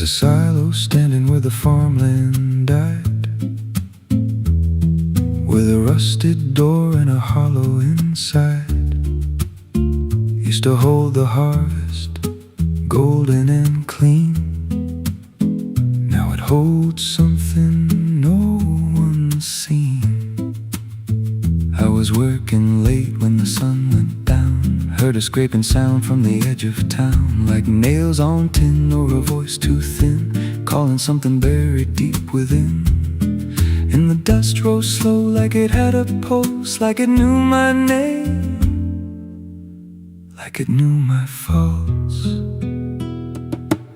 There's a silo standing where the farmland died, with a rusted door and a hollow inside. Used to hold the harvest, golden and clean. Now it holds something no one's seen. I was working late when the sun went down, heard a scraping sound from the edge of town, like nails on tin or a voice too thin, calling something buried deep within. And the dust rose slow like it had a pulse, like it knew my name, like it knew my faults.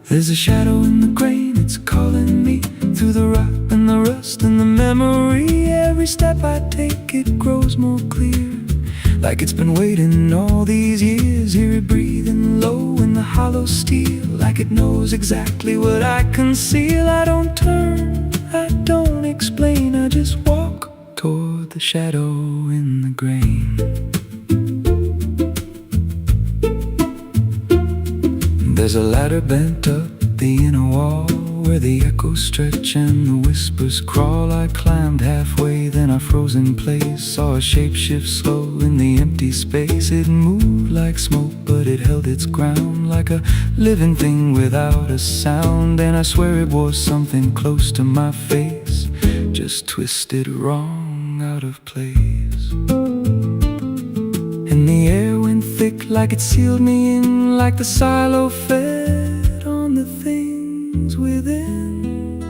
There's a shadow in the grain, it's calling me through the rot and the rust and the memory. Every step I take, it grows more clear, like it's been waiting all these years. Hear it breathing low in the hollow steel, like it knows exactly what I conceal. I don't turn, I don't explain, I just walk toward the shadow in the grain. There's a ladder bent up the inner wall, where the echoes stretch and the whispers crawl. I climbed halfway, then I froze in place, saw a shape shift slow in the empty space. It moved like smoke, but it held its ground, like a living thing without a sound. And I swear it was something close to my face, just twisted wrong, out of place. And the air went thick, like it sealed me in, like the silo fed on the things within.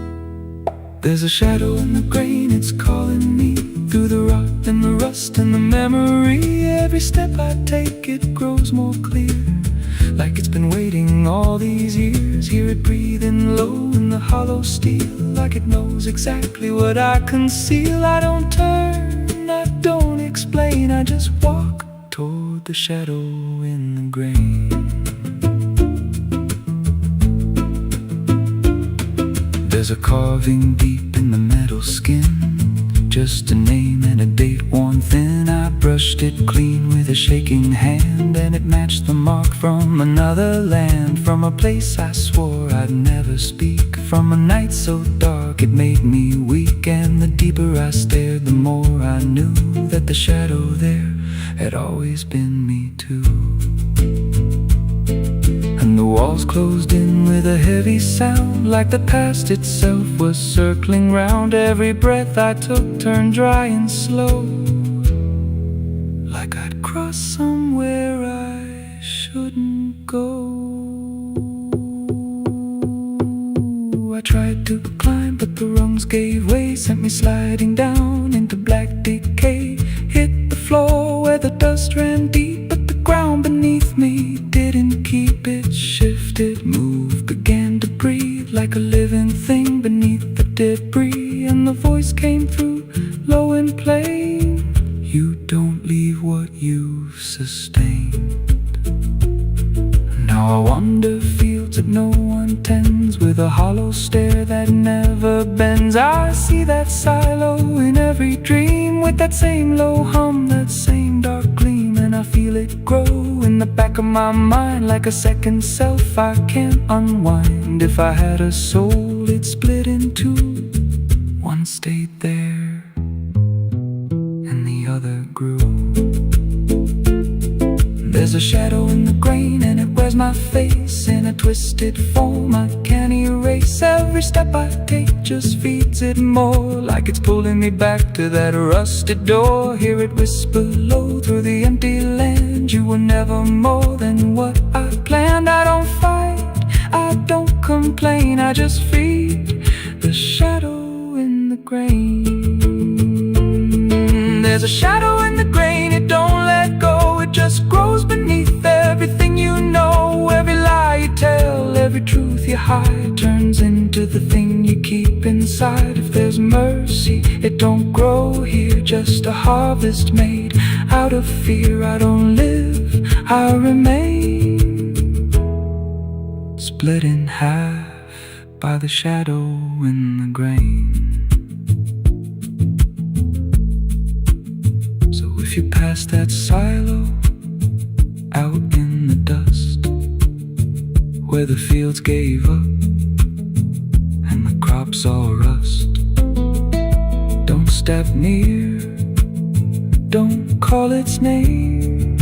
There's a shadow in the grain, it's calling me through the rot and the rust and the memory. Every step I take, it grows more clear, like it's been waiting all these years. Hear it breathing low in the hollow steel, like it knows exactly what I conceal. I don't turn, I don't explain, I just walk toward the shadow in the grain. There's a carving deep in the metal skin, just a name and a date worn thin. I brushed it clean with a shaking hand, and it matched the mark from another land, from a place I swore I'd never speak, from a night so dark it made me weak. And the deeper I stared, the more I knew that the shadow there had always been me too. And the walls closed in with a heavy sound, like the past itself was circling round. Every breath I took turned dry and slow, like I'd crossed somewhere I shouldn't go. I tried to climb, but the rungs gave way, sent me sliding down into black decay. Hit the floor where the dust ran deep, but the ground beneath me didn't keep. It shifted, moved, began to breathe, like a living thing beneath the debris. And the voice came through, low and plain: you don't leave what you've sustained. Now I wander fields that no one tends, with a hollow stare that never bends. I see that silo in every dream, with that same low hum, that same dark gleam. And I feel it grow in the back of my mind, like a second self I can't unwind. If I had a soul, it'd split in two. One stayed there, and the other grew. There's a shadow in the grain, and it wears my face in a twisted form I can't erase. Every step I take just feeds it more, like it's pulling me back to that rusted door. Hear it whisper low through the empty land: you were never more than what I planned. I don't fight, I don't complain, I just feed the shadow in the grain. There's a shadow in the grain, it don't let go, it just grows beneath everything you know. Every lie you tell, every truth you hide, turns into the thing you keep inside. If there's mercy, it don't grow here, just a harvest made out of fear. I don't live, I remain, split in half by the shadow in the grain. If you pass that silo out in the dust, where the fields gave up lips all rust. Don't step near, don't call its name,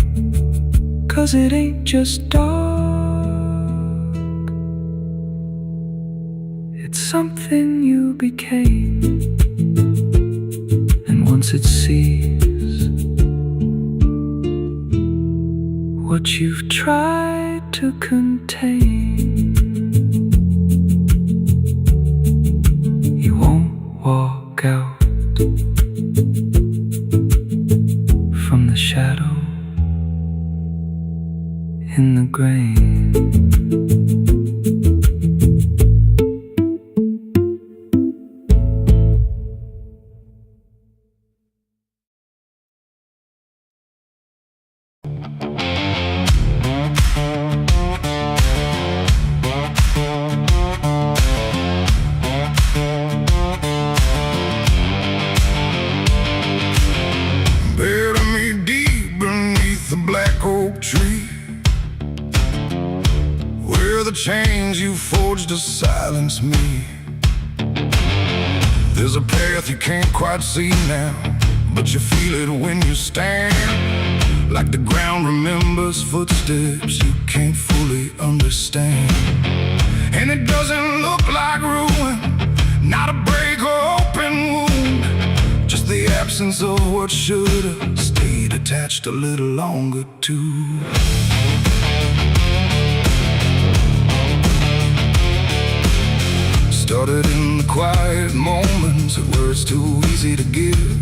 'cause it ain't just dark, it's something you became. And once it sees what you've tried to contain, you won't walk out from the shadow in the grain. Chains you forged to silence me. There's a path you can't quite see now, but you feel it when you stand. Like the ground remembers footsteps you can't fully understand. And it doesn't look like ruin, not a break or open wound, just the absence of what should've stayed attached a little longer too. Started in the quiet moments where it's too easy to give.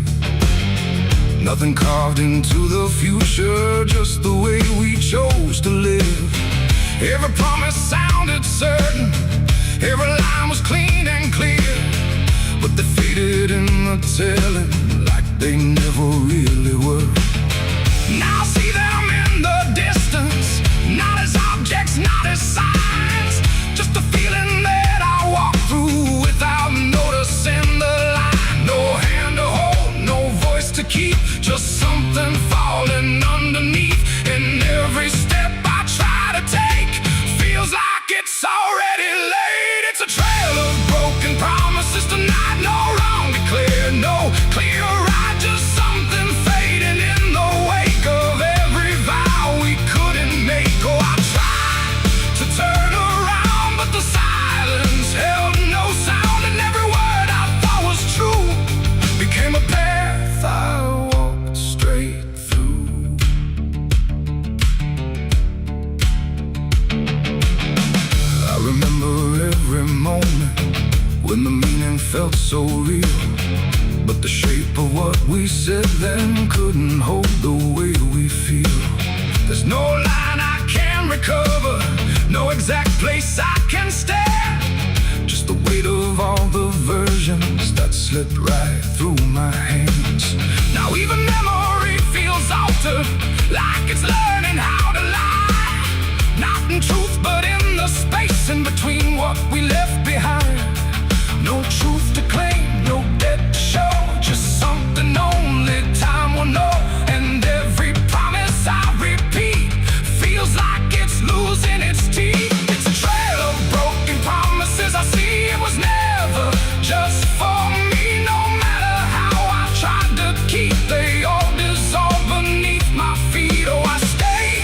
Nothing carved into the future, just the way we chose to live. Every promise sounded certain, every line was clean and clear, but they faded in the telling like they never really were. Now I see them in the distance, not as objects, not as signs, just a feeling that I walk through without noticing the line. No hand to hold, no voice to keep, just something falling underneath. And every step I try to take feels like it's already late. It's a trail of broken promises tonight, no wrong declared, no clear right, just something fading in the wake of every vow we couldn't make. Oh, I tried to turn around, but the silence held no sound, and every word I thought was true became a path I walked straight through. I remember every moment when the meaning felt so real, but the shape of what we said then couldn't hold the way we feel. There's no line I can recover, no exact place I can stand, just the weight of all the versions that slipped right through my hands. Now even memory feels altered, like it's learning how to lie, not in truth but in the space in between what we left behind. No truth to claim, no debt to show, just something only time will know. And every promise I repeat feels like it's losing its teeth. It's a trail of broken promises I see. It was never just for me, no matter how I tried to keep, they all dissolve beneath my feet. Oh, I stayed,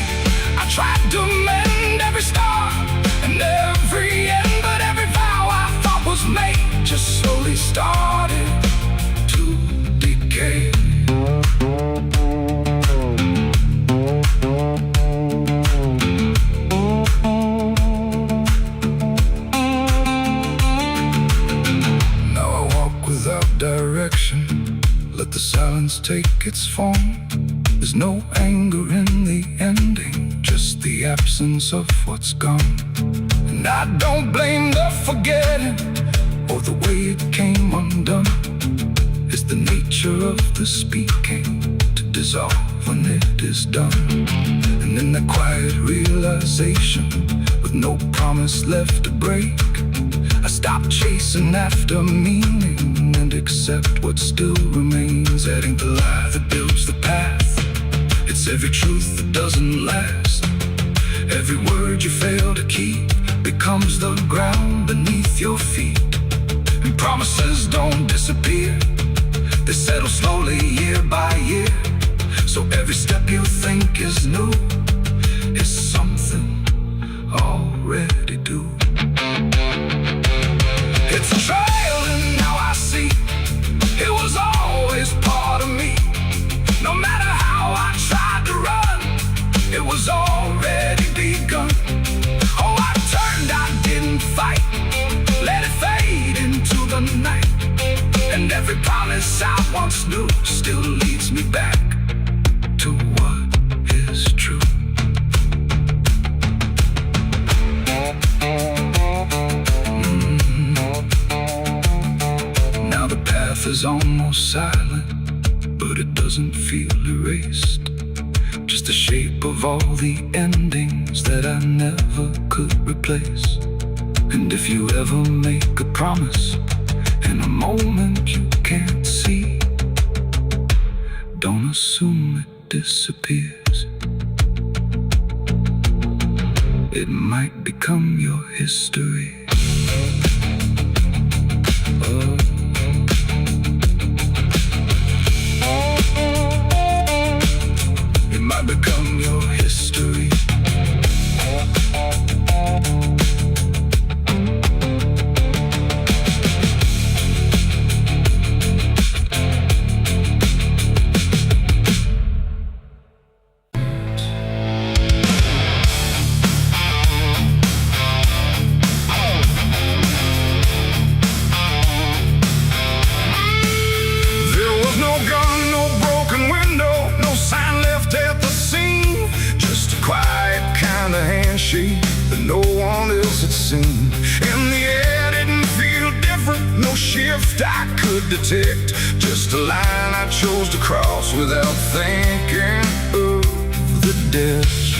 I tried to mend every star and every end, but every vow I thought was made just slowly started to decay. Now I walk without direction, let the silence take its form. There's no anger in the ending, just the absence of what's gone. And I don't blame the forgetting or the way it came undone. It's the nature of the speaking to dissolve when it is done. And in that quiet realization, with no promise left to break, I stop chasing after meaning and accept what still remains. That ain't the lie that builds the path, it's every truth that doesn't last. Every word you fail to keep becomes the ground beneath your feet. And promises don't disappear, they settle slowly year by year. So every step you think is new is something already due. It's a trail and now I see it was always part of me. No matter how I tried to run, it was already begun. Oh, I turned, I didn't fight, let it fade into the night. And every promise I once knew still leads me back to what is true. Now the path is almost silent, but it doesn't feel erased. Just the shape of all the endings that I never could replace. And if you ever make a promise in a moment you can't see, don't assume it disappears. It might become your history. It might become your history. That no one else had seen. In the air didn't feel different, no shift I could detect. Just a line I chose to cross without thinking of the depths.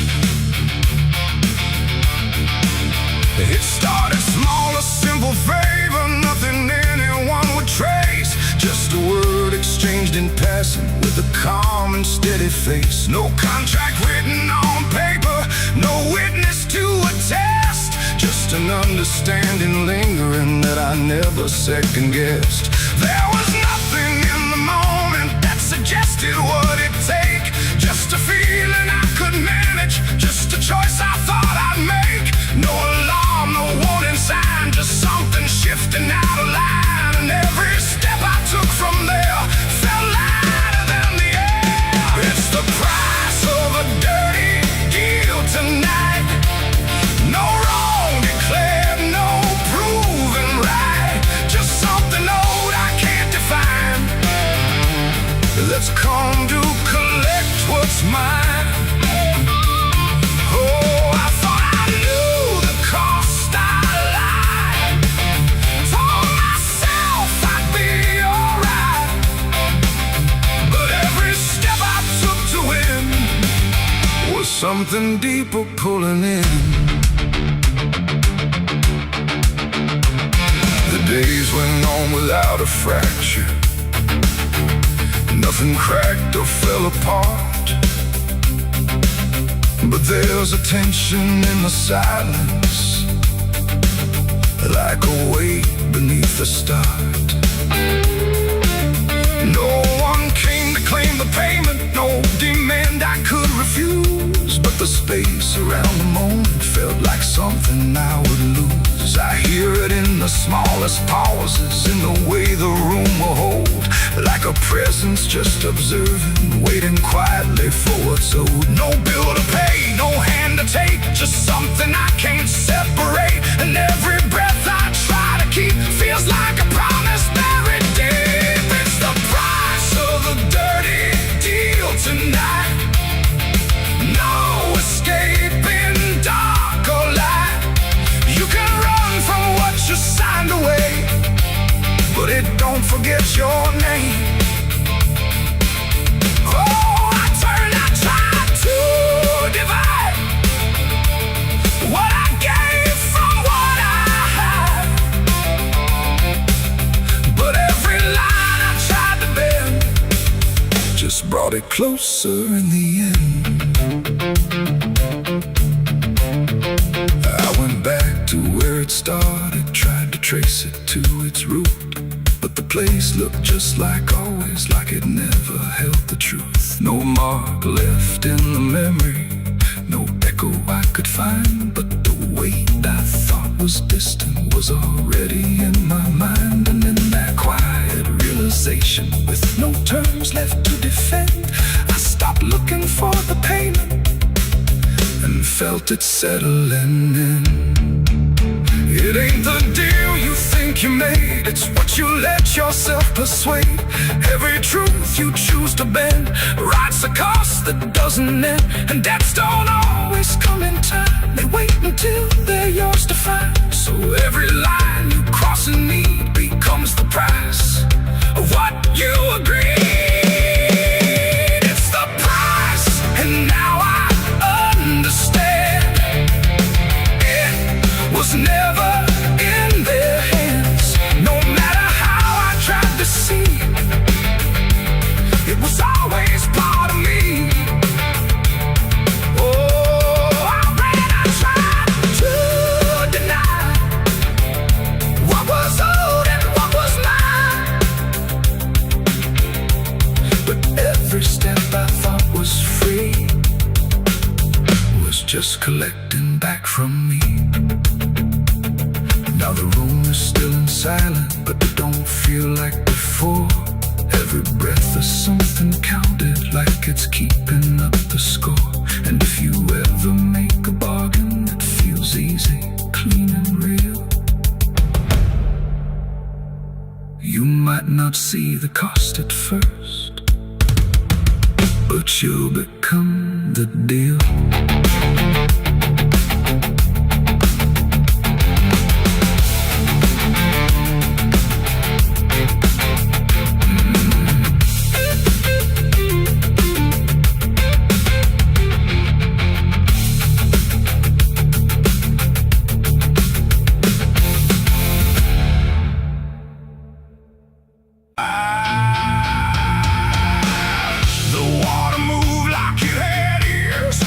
It started small, a simple favor, nothing anyone would trace. Just a word exchanged in passing with a calm and steady face. No contract written on paper, no witness to attest. Just an understanding lingering that I never second-guessed. There was nothing in the moment that suggested what it'd take. Just a feeling I could manage, just a choice I thought I'd make. No alarm, no warning sign, just something shifting out of line. And every step I took from there felt lighter than the air. It's the price of a dirty deal tonight. No wrong declared, no proven right. Just something old I can't define. Let's come to collect what's mine. Oh, I thought I knew the cost I lied. Told myself I'd be alright, but every step I took to win was something deeper pulling in. The days went on without a fracture. Nothing cracked or fell apart, but there's a tension in the silence, like a weight beneath the start. No one came to claim the payment, no demand I could refuse. But the space around the moment felt like something I would lose. I hear it in the smallest pauses, in the way the room will hold, like a presence just observing, waiting quietly for what's owed. No bill to pay, no hand to take, just something I can't separate. And every breath I try to keep feels like a promise buried deep. It's the price of a dirty deal tonight. No escaping dark or light. You can run from what you signed away, but it don't forget your name. Oh, I tried to divide what I gave from what I had, but every line I tried to bend just brought it closer in the end. I went back to where it started, tried to trace it to its root. But the place looked just like always, like it never held the truth. No mark left in the memory, no echo I could find. But the weight I thought was distant was already in my mind. And in that quiet realization, with no terms left to defend, I stopped looking for the payment and felt it settling in. It ain't the deal you think you made, it's what you let yourself persuade. Every truth you choose to bend writes a cost that doesn't end. And debts don't always come in time, they wait until they're yours to find. So every line you cross in need becomes the price of what you agreed. It's the price, and now I understand. It was never in their hands. No matter how I tried to see, it was always part of me. Oh, I ran, I tried to deny what was owed and what was mine. But every step I thought was free was just collecting back from me. Now the room is still and silent, but it don't feel like before. Every breath is something counted, like it's keeping up the score. And if you ever make a bargain that feels easy, clean and real, you might not see the cost at first, but you'll become the deal.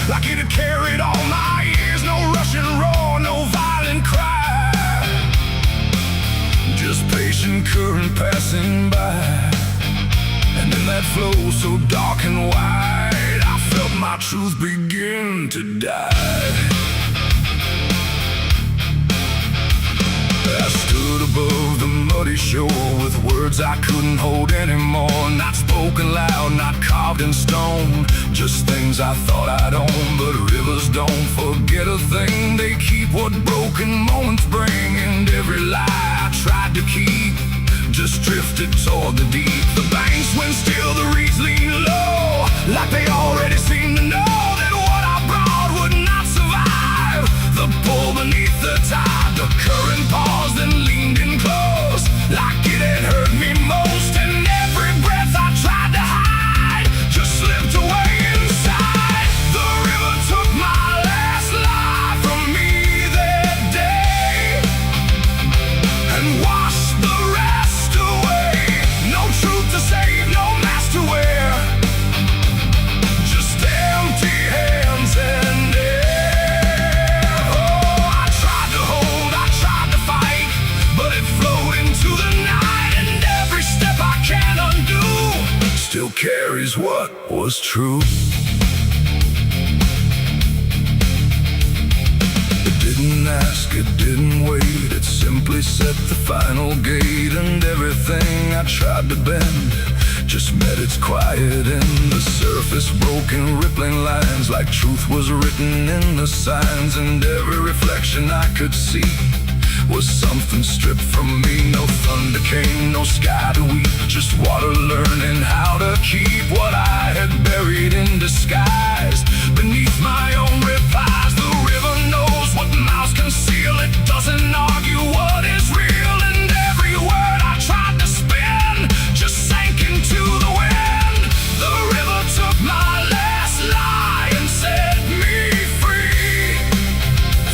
Like it had carried all my years. No rushing roar, no violent cry, just patient current passing by. And in that flow so dark and wide, I felt my truth begin to die. I stood above the muddy shore with words I couldn't hold anymore. Not spoken loud, not carved in stone, just things I thought I'd own. But rivers don't forget a thing, they keep what broken moments bring. And every lie I tried to keep just drifted toward the deep. The banks went still, the reeds lean low, like they already seemed to know that what I brought would not survive the pull beneath the tide. The current paused and leaned in close, like it had hurt me most. And every breath I tried to hide just slipped away inside. The river took my last lie from me that day and washed the rest away. No truth to save, no mask to wear, just empty hands and air. Oh, I tried to hold, I tried to fight, but it flowed into the night. And every step I can't undo still carries what was true. It didn't ask, it didn't wait, it simply set the final gate. And everything I tried to bend just met its quiet end. The surface broken, rippling lines, like truth was written in the signs. And every reflection I could see was something stripped from me. No thunder came, no sky to weep, just water learning how to keep what I had buried in disguise beneath my own replies. The river knows what mouths conceal, it doesn't argue what is real. And every word I tried to spin just sank into the wind. The river took my last lie and set me free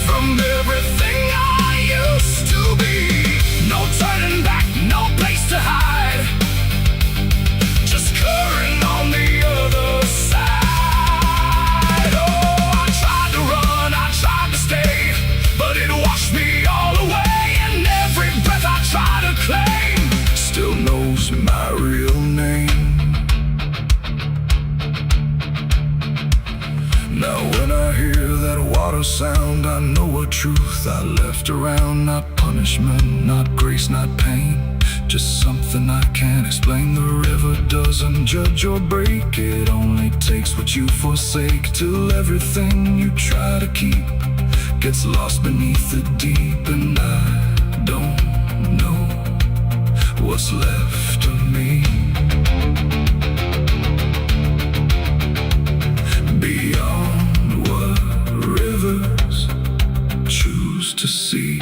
from everything I used to be. No turning back, no place to hide, just current on the other side. Oh, I tried to run, truth I left around. Not punishment, not grace, not pain, just something I can't explain. The river doesn't judge or break, it only takes what you forsake, till everything you try to keep gets lost beneath the deep. And I don't know what's left of me beyond what rivers choose to see.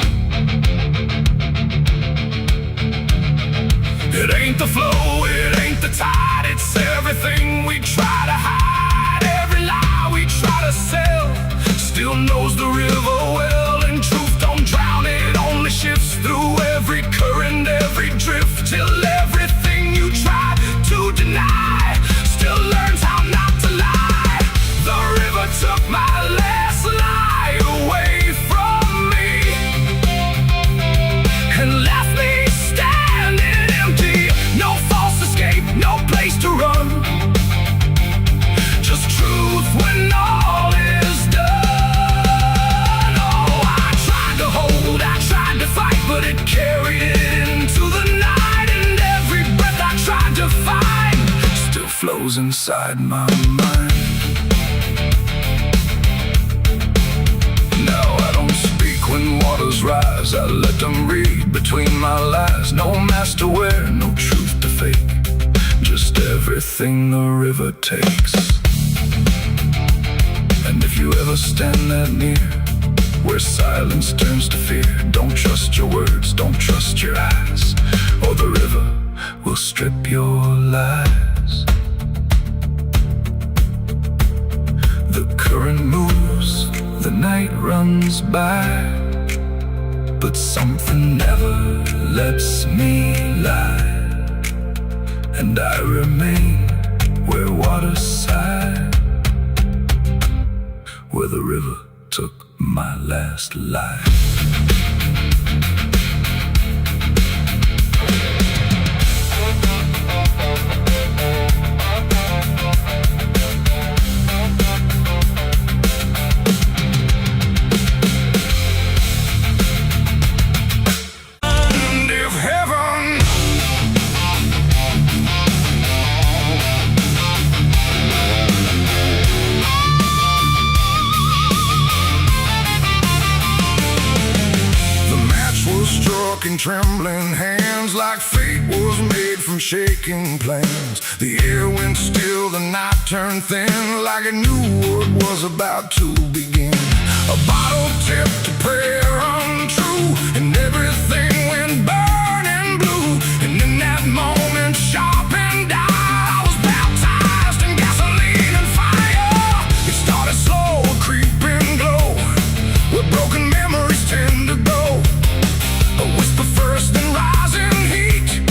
It ain't the flow, it ain't the tide, it's everything we try to hide. Every lie we try to sell still knows the river well, and truth don't drown, it only shifts through every current, every drift, till everything you try to deny still learns how not to lie. The river took my last lie away from me and left me standing empty. No false escape, no place to run, just truth when all is done. Oh, I tried to hold, I tried to fight, but it carried it into the night. And every breath I tried to find still flows inside my mind. Now I don't speak when waters rise, I let them read between my lies. No mask to wear, no truth to fake, just everything the river takes. And if you ever stand that near, where silence turns to fear, don't trust your words, don't trust your eyes, or the river will strip your lies. The current moves, the night runs by, but something never lets me lie. And I remain where water sigh, where the river took my last life. In trembling hands, like fate was made from shaking plans. The air went still, the night turned thin, like it knew what was about to begin. A bottle tipped, a prayer untrue, and everything went burning blue. And in that moment, sharp and dire, I was baptized in gasoline and fire. It started slow, a creeping glow, where broken memories tend to go. A whisper first, then rising heat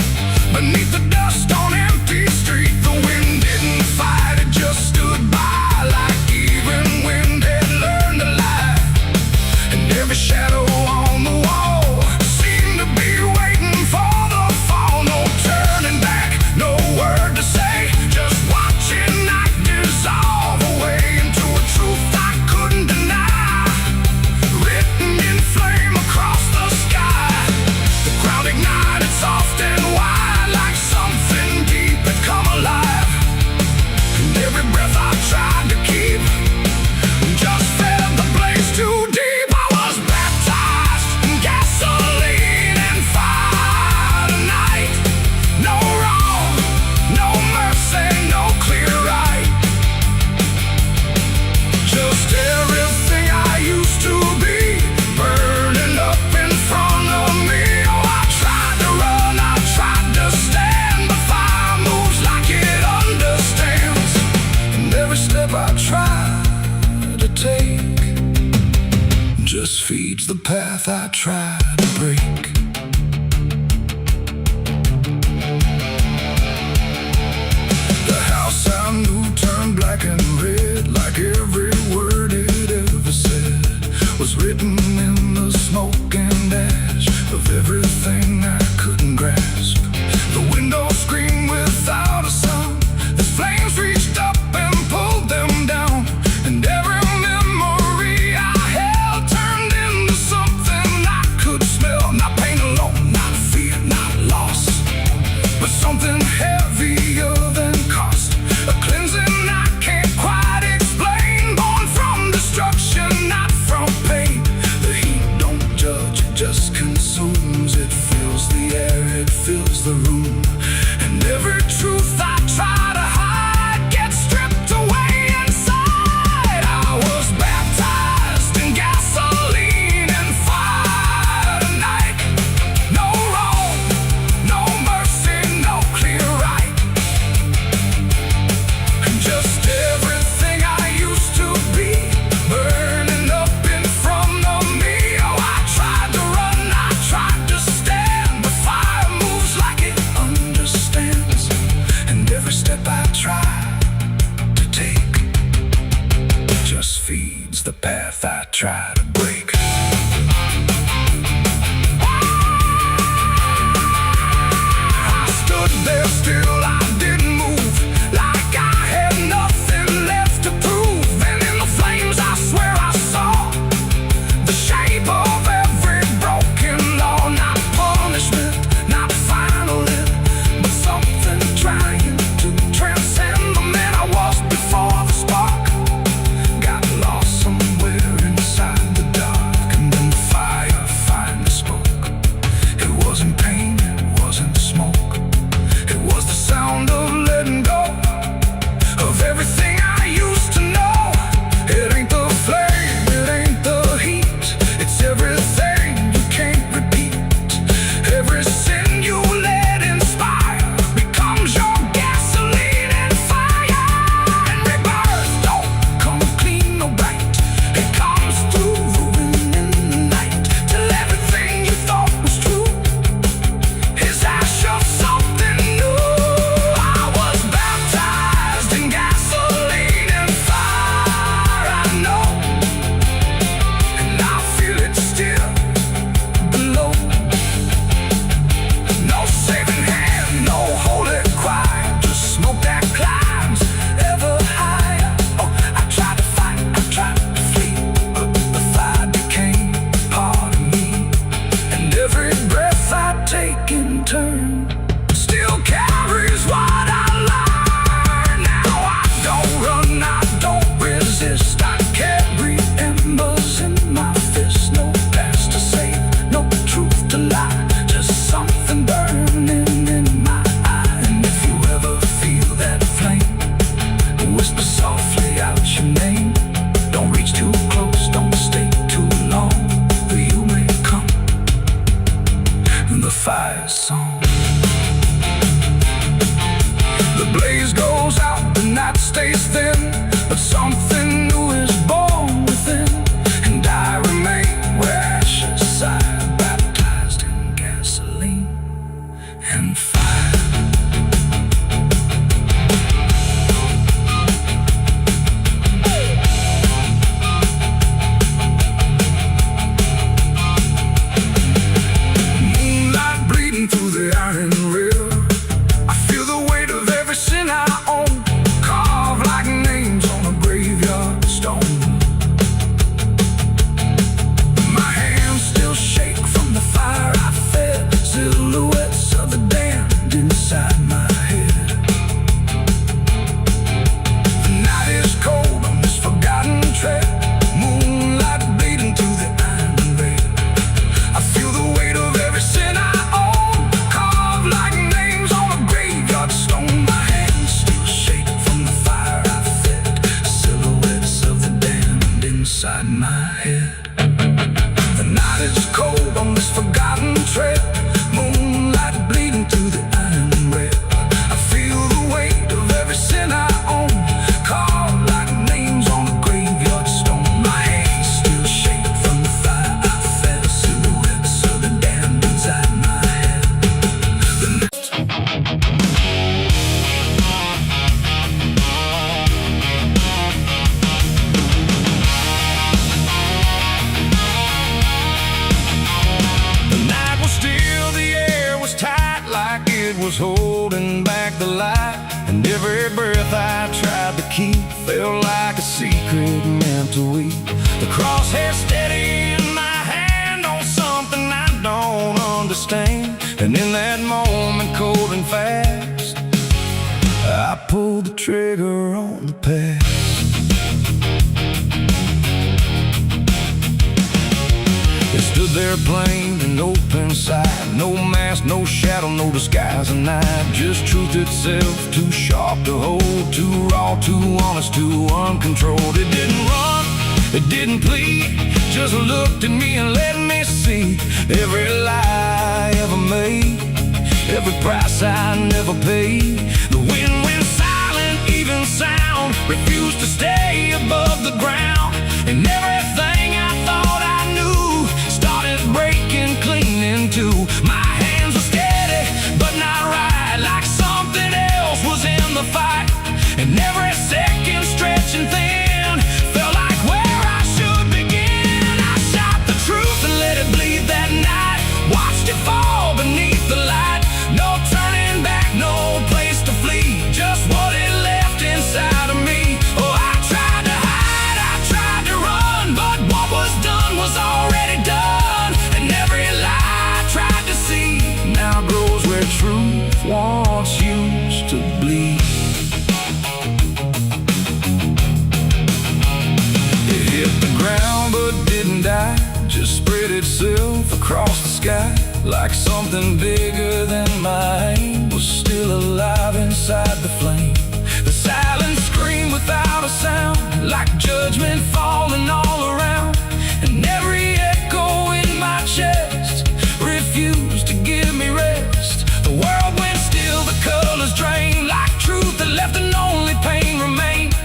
beneath the dust on empty street. The wind didn't fight, it just stood by, like even wind had learned to lie. And every shadow on the wall seemed to be waiting for the fall. No turning back, no word to say, just watching night dissolve away into a truth I couldn't deny, written in flame across the sky. The ground ignited soft and wide, like something deep had come alive. And every breath I tried to keep just fed the blaze too deep. I was baptized in gasoline and fire tonight. No wrong, no mercy, no clear right, just everything I used to be burning up in front of me. Oh, I tried to run, I tried to stand, but fire moves like it understands. And every step I try to take just feeds the path I try to break. The house I knew turned black and red, like every word it ever said was written in the smoke and ash of everything I couldn't grasp. The window screamed without a sound as flames reached up and pulled them down. And every memory I held turned into the path I try to break. I stood there still, I didn't move, like I had nothing left to prove. And in the flames I swear I saw the shape of every broken law. Not punishment, not finally, but something trying to transcend the man I was before the spark got lost somewhere inside the dark. And then the fire finally spoke. It wasn't pain, it wasn't smoke, it was the sound of letting go of everything I used to know. It ain't the flame, it ain't the heat, it's everything you can't repeat. Every sin you let inspire becomes your gasoline and fire. And rebirth don't come clean or bright, it comes through the wind in the night, till everything you thought was true is ash of something new. I was baptized in gasoline and fire, I know, and I feel it still below. No saving hand, no holy choir, just smoke that climbs ever higher. Oh, I tried to fight, I tried to flee, but the fire became part of me. And every breath I take in turn still carries what I learned. Now I don't run, I don't resist, I carry embers in my fist. No past to save, no truth to lie, just something burning in my eye. And if you ever feel that flame, whisper softly out your name. Don't reach too close, don't stay too long, or you may come in the fire song. The blaze goes out, the night stays thin, but something new is born within. And I remain where ashes sigh, baptized in gasoline and fire. Moonlight bleeding through the iron rail, I feel the weight of every sin I own, carved like names on a graveyard stone. My hands still shake from the fire I fed, silhouettes of the damned inside my head. The night is cold on this forgotten trail, moonlight bleeding through the iron rail. I feel the weight of every sin I own, carved like names on a graveyard stone. My hands still shake from the fire I fed, silhouettes of the damned inside my head. The night is cold on this forgotten trail, moonlight bleeding through the iron rail. I feel the weight of every sin I own, carved like names on a graveyard stone. My hands still shake from the fire I fed, silhouettes of the damned inside my head. The night was still, the air was tight, like it was holding back the light. And every breath I tried to keep felt like a secret meant to weep. The crosshair steady in my hand on something I don't understand. And in that moment, cold and fast, I pulled the trigger on the past. It stood there plain and open sight, no mask, no shadow, no disguise at night. Just truth itself, too sharp to hold, too raw, too honest, too uncontrolled. It didn't run, it didn't plead, just looked at me and let me see every lie I ever made, every price I never paid. The wind went silent, even sound refused to stay above the ground. And everything I thought I knew started breaking clean in two. My hands were steady, but not right, like something else was in the fight. And every second stretching thin felt like where I should like something bigger than my aim was still alive inside the flame. The silent scream without a sound, like judgment falling all around. And every echo in my chest refused to give me rest. The world went still, the colors drained, like truth that left and only pain remained.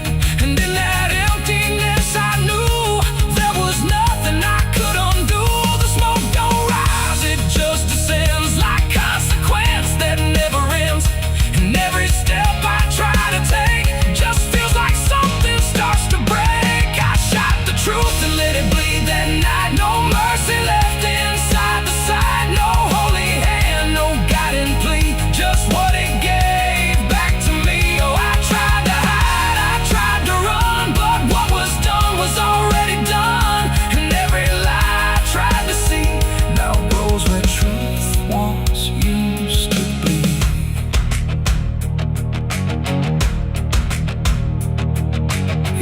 And in that emptiness I knew there was nothing I could undo. The smoke don't rise, it just descends like consequence that never ends. And every step I try to take just feels like something starts to break. I shot the truth and let it bleed that night. No mercy left inside the side. No holy hand, no guiding plea, just what it gave back to me. Oh, I tried to hide, I tried to run, but what was done was already done. And every lie I tried to see now grows where truth once used to bleed.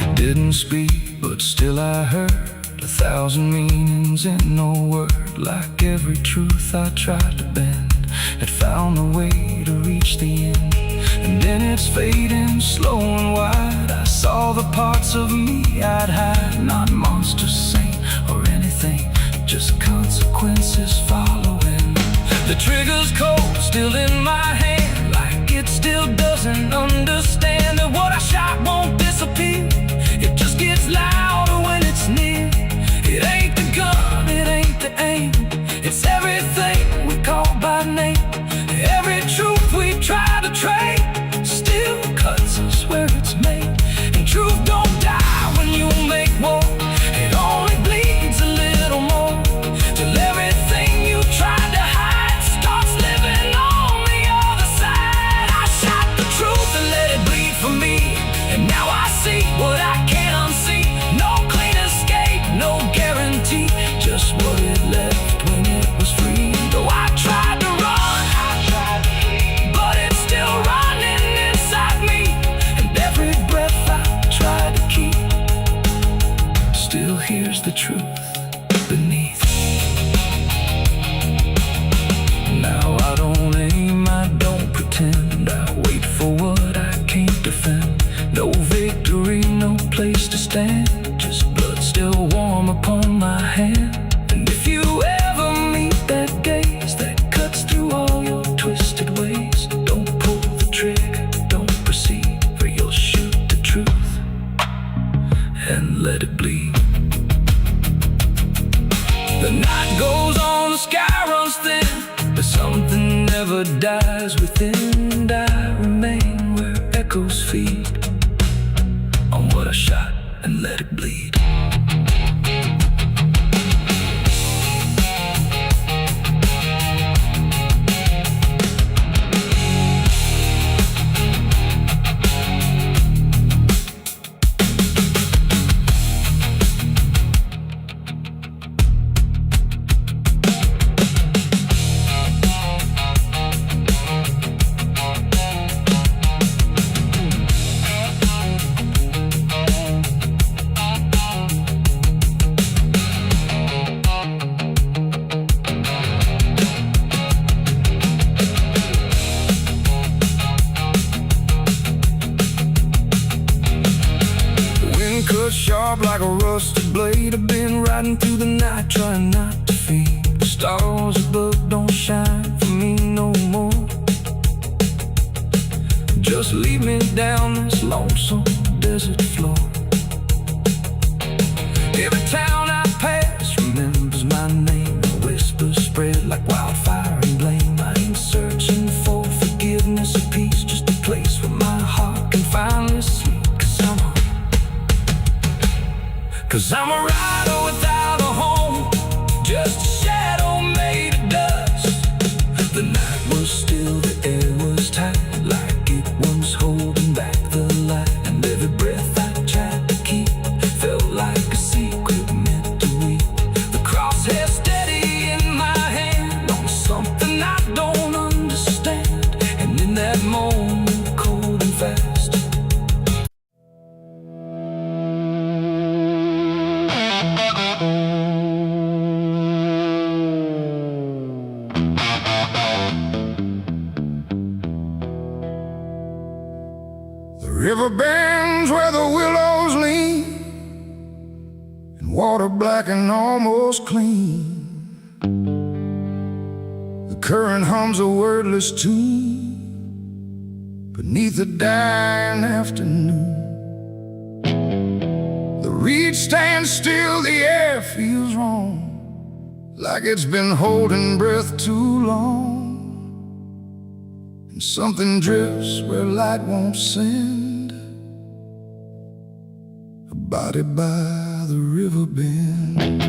It didn't speak, but still I heard 1,000 meanings in no word. Like every truth I tried to bend had found a way to reach the end. And in its fading, slow and wide, I saw the parts of me I'd hide. Not monsters, saint, or anything, just consequences following. The trigger's cold, still in my hand, like it still doesn't understand that what I shot won't disappear. It just gets louder when it's near. It ain't the gun, it ain't the aim, it's everything we call by name. Every truth we try to trade still cuts us where it's made. And truth don't die when you make war, it only bleeds a little more, till everything you tried to hide starts living on the other side. I shot the truth and let it bleed for me, and now I see what I can't unsee. No clean escape, no guarantee, just what it left when it was free. Though I tried to run, but it's still running inside me. And every breath I try to keep still hears the truth beneath. Now I don't aim, I don't pretend, I wait for what I can't defend. No victory, no place to stand, just blood still warm upon my hand. And if you ever meet that gaze that cuts through all your twisted ways, don't pull the trigger, don't proceed, for you'll shoot the truth and let it bleed. The night goes on, the sky runs thin, but something never dies within. And I remain where echoes feed on what I shot and let it bleed. Cut sharp like a rusted blade, I've been riding through the night trying not to fade. The stars above don't shine for me no more. Just lead me down this lonesome desert floor. Every town I pass remembers my name, the whispers spread like wildfire and blame. I ain't searching for forgiveness or peace, just a place where my heart can finally sleep. Cause I'm a rider without a home, just a shadow made of dust. The night was still, the air was tight, like it was holding back the light. And every breath I tried to keep felt like a secret meant to weep. The crosshair steady in my hand on something I don't understand. And in that moment, cold and fast, The river bends where the willows lean, and water black and almost clean. The current hums a wordless tune beneath the dying afternoon. The reed stands still, the air feels wrong, like it's been holding breath too long. And something drifts where light won't send, a body by the river bend.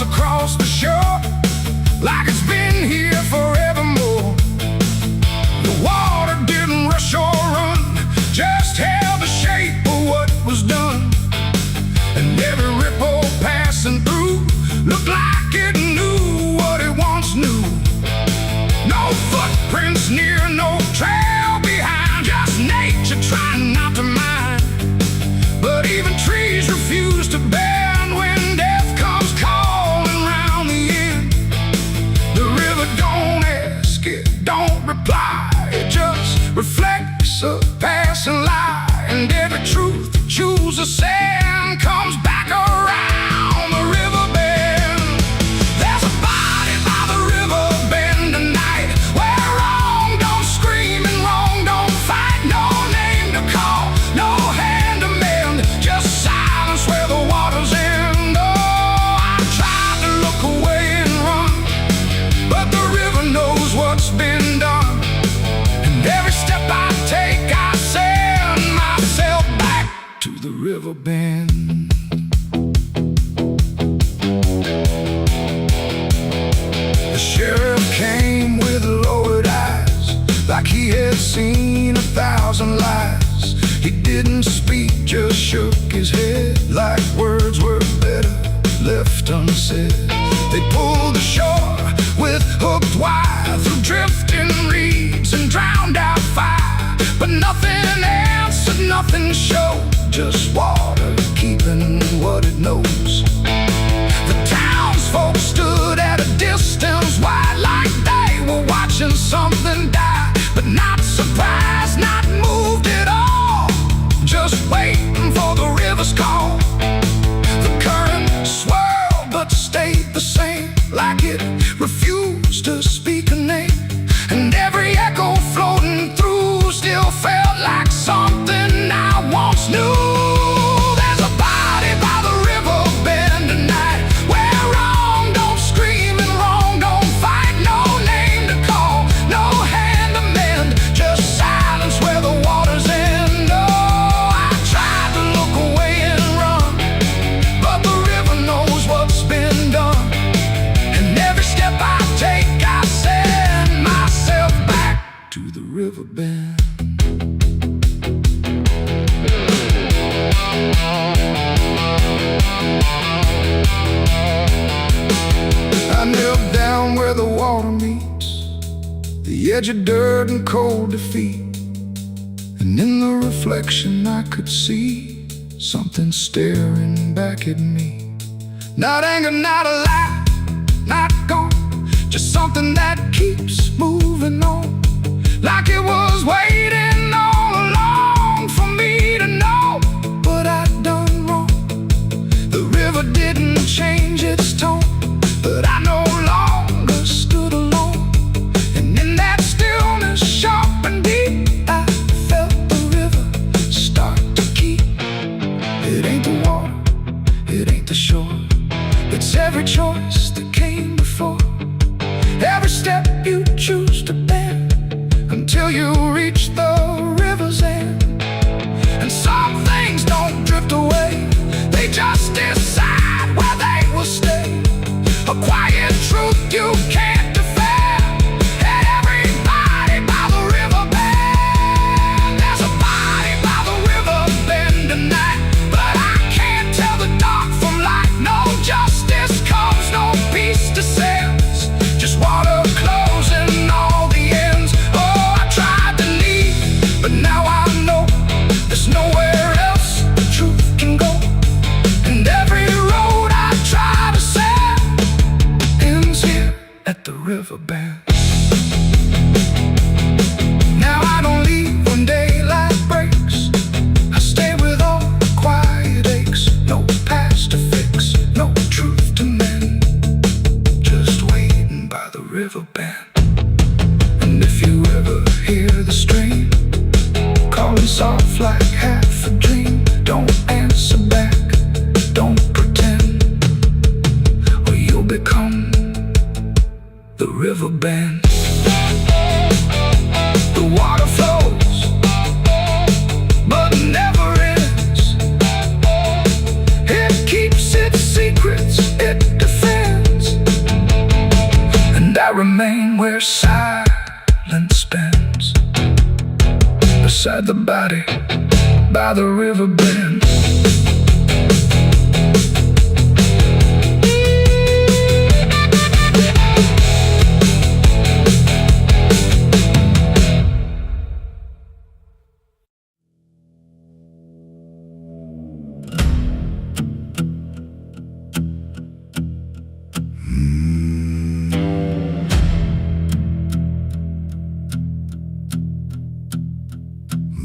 Across the shore, like it's been here forevermore. The water didn't rush or run, just held the shape of what was done. And every ripple passing through looked like it knew what it once knew. No footprints near, no trail behind, just nature trying not to mind. But even trees refuse to bend when death comes calling round the end. The river don't ask, it don't reply, it just reflects a passing lie. And every truth it chooses sand comes back around the river bend. There's a body by the river bend tonight, where wrong don't scream and wrong don't fight. No name to call, no hand to mend, just silence where the waters end. Oh, I tried to look away and run, but the river knows what's been done. And every step I take, I send myself back to the river bend. The sheriff came with lowered eyes, like he had seen 1,000 lies. He didn't speak, just shook his head, like words were better left unsaid. They pulled ashore with hooked wire through drifting reeds and drowned out fire. But nothing answered, nothing showed, just water keeping what it knows. The townsfolk stood at a distance wide, like they were watching something die. But not surprised, not moved at all, just waiting for the river's call. The current swirled but stayed the same, like it refused to speak a name. And every echo floating through still felt like something I once knew. There's a body by the river bend tonight, where wrong don't scream and wrong don't fight. No name to call, no hand to mend, just silence where the waters end. Oh, I tried to look away and run, but the river knows what's been done. And every step I take, I send myself back to the river bend. I knelt down where the water meets the edge of dirt and cold defeat. And in the reflection I could see something staring back at me. Not anger, not a lie, not gone, just something that keeps moving on, like it was waiting all along for me to know what I'd done wrong. The river didn't change its tone, but I no longer stood alone. And in that stillness, sharp and deep, I felt the river start to keep. It ain't the water, it ain't the shore, it's every choice that came before. Every step you choose to bend, the water flows, but never ends. It keeps its secrets, it defends. And I remain where silence spends, beside the body, by the river bend.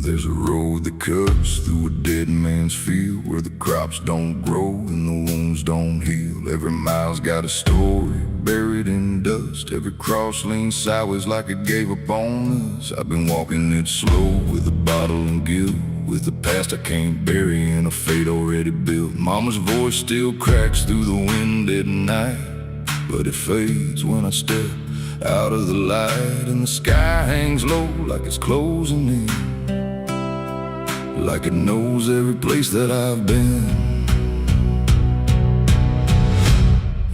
There's a road that cuts through a dead man's field, where the crops don't grow and the wounds don't heal. Every mile's got a story buried in dust. Every cross leans sideways like it gave up on us. I've been walking it slow with a bottle and guilt, with the past I can't bury and a fate already built. Mama's voice still cracks through the wind at night, but it fades when I step out of the light. And the sky hangs low like it's closing in, like it knows every place that I've been.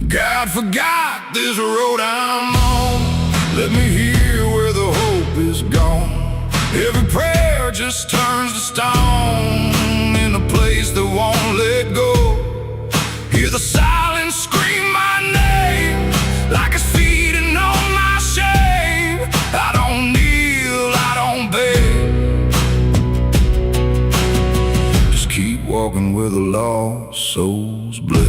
God forgot this road I'm on. Let me hear where the hope is gone. Every prayer just turns to stone, in a place that won't let go. Hear the silence scream my name, like it's feeding on my shame. I don't kneel, I don't beg, keep walking where the lost souls bled.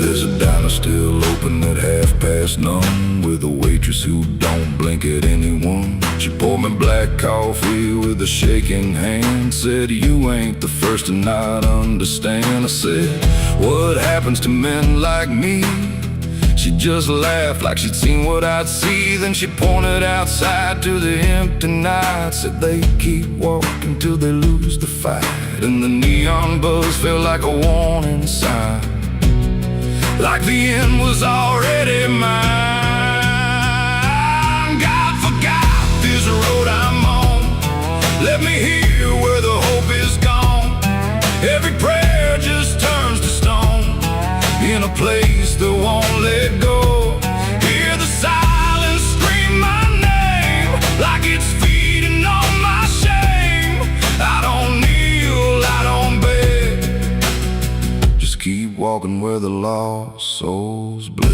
There's a diner still open at none, with a waitress who don't blink at anyone. She poured me black coffee with a shaking hand, said, "You ain't the first to not understand." I said, "What happens to men like me?" She just laughed like she'd seen what I'd see. Then she pointed outside to the empty night, said they keep walking till they lose the fight. And the neon buzz felt like a warning sign, like the end was already mine. God forgot this road I'm on. Let me hear where the hope is gone. Every prayer just turns to stone, in a place that won't let go. Hear the silence scream my name, like it's feeding on my shame. I don't kneel, I don't beg, just keep walking where the lost souls bled.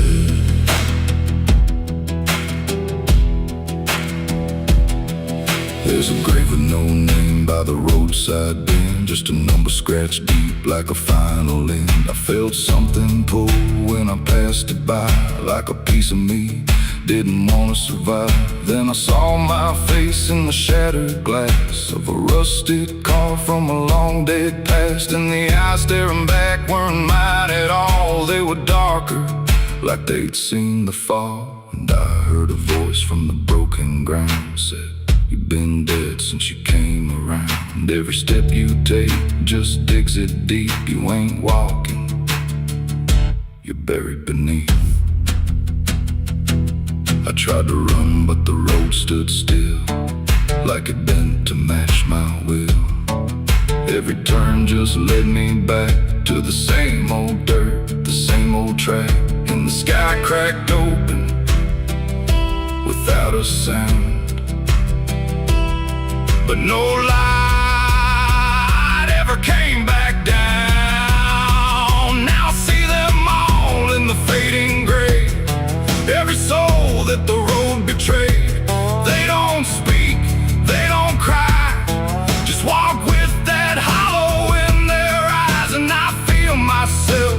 There's a grave with no name by the roadside bend, just a number scratched deep like a final end. I felt something pull when I passed it by, like a piece of me didn't want to survive. Then I saw my face in the shattered glass of a rusted car from a long dead past, and the eyes staring back weren't mine at all. They were darker, like they'd seen the fall. And I heard a voice from the broken ground, said, "You've been dead since you came around. Every step you take just digs it deep. You ain't walking, you're buried beneath." I tried to run, but the road stood still, like it bent to match my will. Every turn just led me back to the same old dirt, the same old track. And the sky cracked open without a sound, but no light ever came back down. Now I see them all in the fading gray, every soul that the road betrayed. They don't speak, they don't cry, just walk with that hollow in their eyes. And I feel myself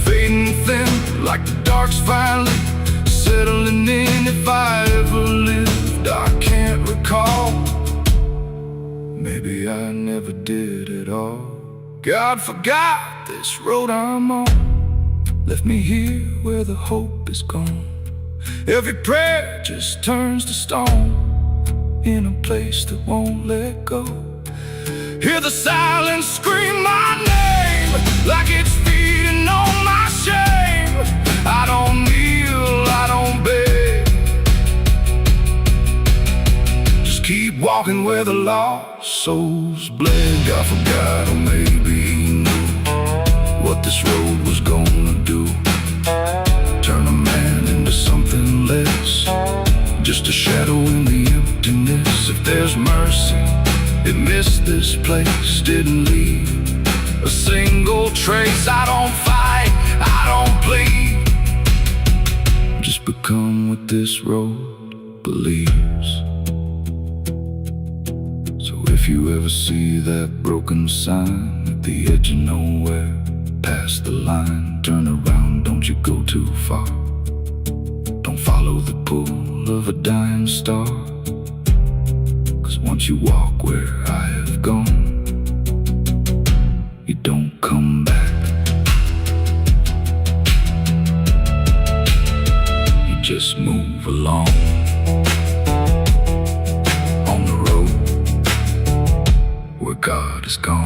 fading thin, like the dark's finally settling in. If I ever lived, I can't recall. Maybe I never did at all. God forgot this road I'm on. Left me here where the hope is gone. Every prayer just turns to stone, in a place that won't let go. Hear the silence scream my name, like it's feeding on my shame. I don't kneel, walking where the lost souls bled. God forgot, or maybe he knew what this road was gonna do. Turn a man into something less, just a shadow in the emptiness. If there's mercy, it missed this place, didn't leave a single trace. I don't fight, I don't plead, just become what this road believes. So if you ever see that broken sign at the edge of nowhere, past the line, turn around, don't you go too far. Don't follow the pull of a dying star, 'cause once you walk where I have gone, you don't come back. You just move along on the road where God is gone.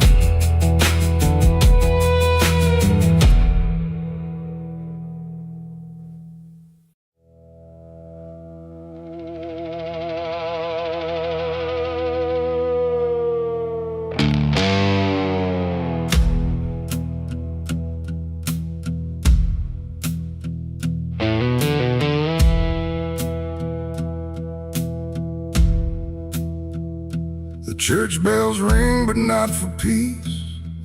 The church bells ring, but not for peace.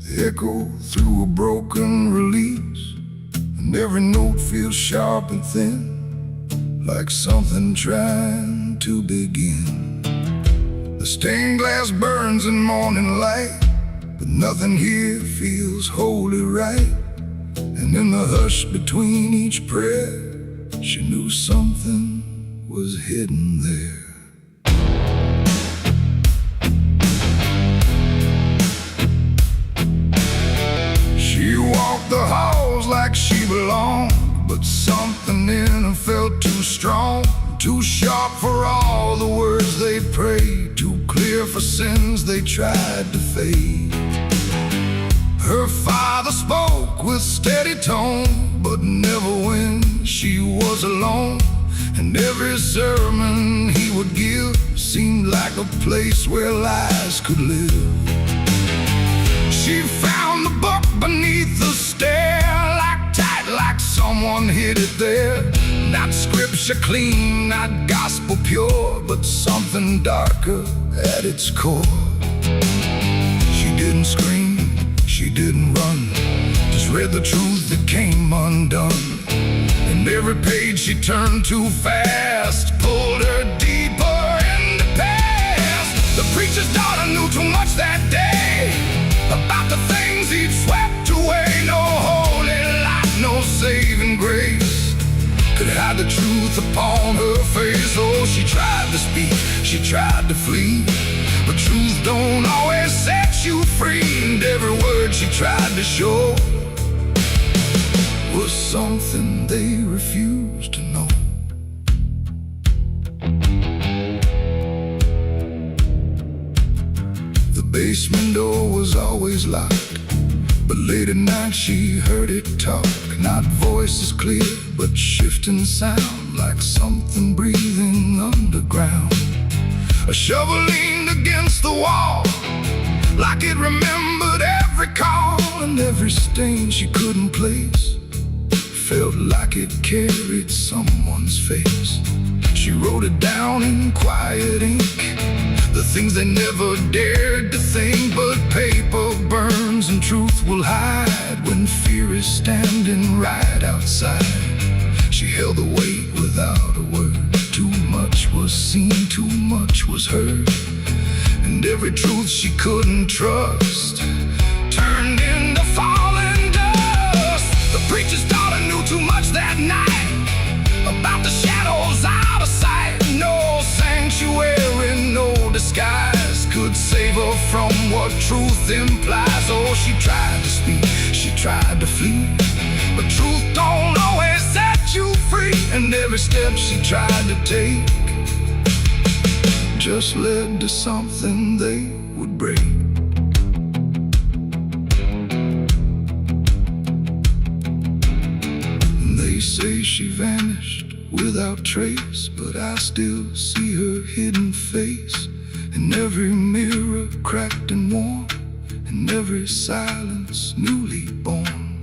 They echo through a broken release, and every note feels sharp and thin, like something trying to begin. The stained glass burns in morning light, but nothing here feels wholly right. And in the hush between each prayer, she knew something was hidden there. She walked the halls like she belonged, but something in her felt too strong, too sharp for all the words they prayed, too clear for sins they tried to fade. Her father spoke with steady tone, but never when she was alone. And every sermon he would give seemed like a place where lies could live. She found the book beneath the stair, locked tight like someone hid it there. Not scripture clean, not gospel pure, but something darker at its core. She didn't scream, she didn't run, just read the truth that came undone. And every page she turned too fast pulled her deeper in the past. The preacher's daughter knew too much that day about the things he'd swept away. No holy light, no saving grace could hide the truth upon her face. Oh, she tried to speak, she tried to flee, but truth don't always set you free. And every word she tried to show was something they refused to know. The basement door was always locked, but late at night she heard it talk. Not voices clear, but shifting sound, like something breathing underground. A shovel leaned against the wall, like it remembered every call. And every stain she couldn't place felt like it carried someone's face. She wrote it down in quiet ink, the things they never dared to think. But paper burns and truth will hide when fear is standing right outside. She held the weight without a word. Too much was seen, too much was heard, and every truth she couldn't trust turned into falling dust. The preacher's daughter knew too much that night about the shadows out of sight. No sanctuary, no disguise could save her from what truth implies. Oh, she tried to speak, she tried to flee, but truth don't always set you free. And every step she tried to take just led to something they would break. They say she vanished without trace, but I still see her hidden face and every mirror cracked and worn, and every silence newly born.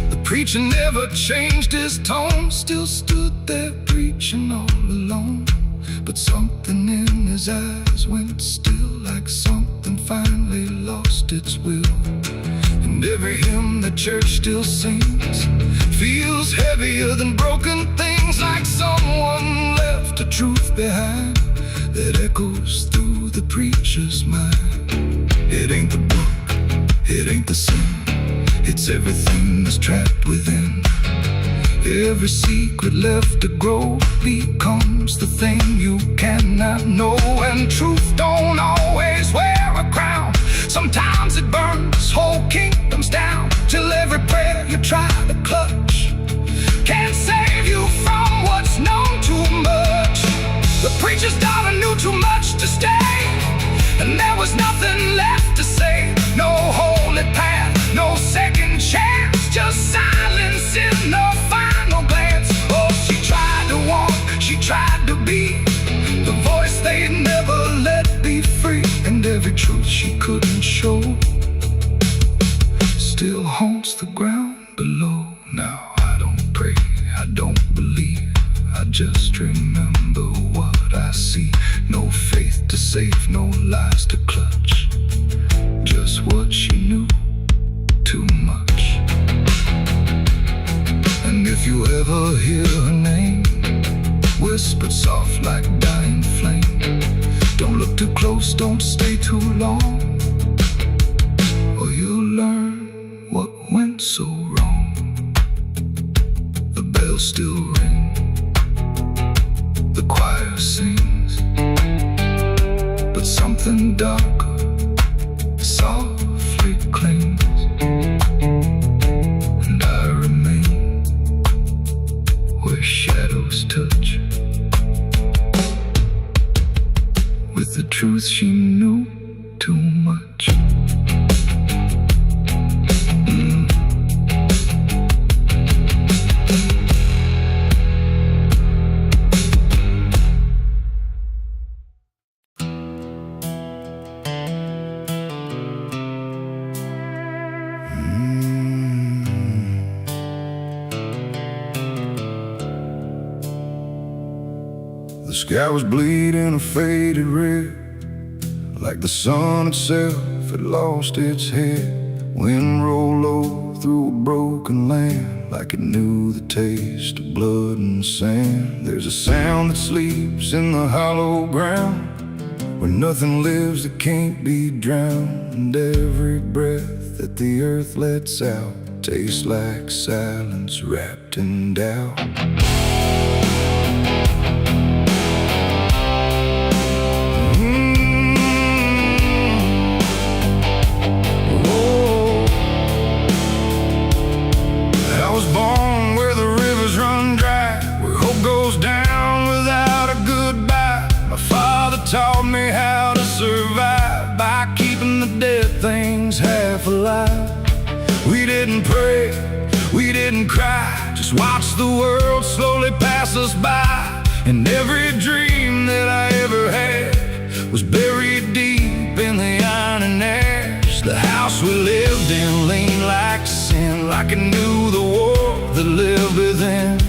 The preacher never changed his tone, still stood there preaching all alone. But something in his eyes went still, like something finally lost its will. And every hymn the church still sings feels heavier than broken things, like someone left a truth behind that echoes through the preacher's mind. It ain't the book, it ain't the sin, it's everything that's trapped within. Every secret left to grow becomes the thing you cannot know. And truth don't always wear a crown, sometimes it burns whole kingdoms down, till every prayer you try to clutch can't save you from what's known too much. The preacher's daughter knew too much to stay, and there was nothing left to say. No holy path, no second chance, just silence in the final glance. Oh, she tried to walk, she tried to be the voice they'd never let be free. And every truth she couldn't show still haunts the ground below. Now I don't pray, I don't believe, I just remember what I see. No faith to save, no lies to clutch, just what she knew too much. And if you ever hear her name whispered soft like dying flame, don't look too close, don't stay too long, or you'll learn what went so wrong. The bells still ring, the choir sings, but something darker softly clings. And I remain where shadows touch, with the truth she knew too much. The sky was bleeding a faded red, like the sun itself had lost its head. Wind rolled low through a broken land, like it knew the taste of blood and sand. There's a sound that sleeps in the hollow ground, where nothing lives that can't be drowned. And every breath that the earth lets out tastes like silence wrapped in doubt. Taught me how to survive by keeping the dead things half alive. We didn't pray, we didn't cry, just watch the world slowly pass us by. And every dream that I ever had was buried deep in the iron and ash. The house we lived in leaned like sin, like it knew the war that lived within.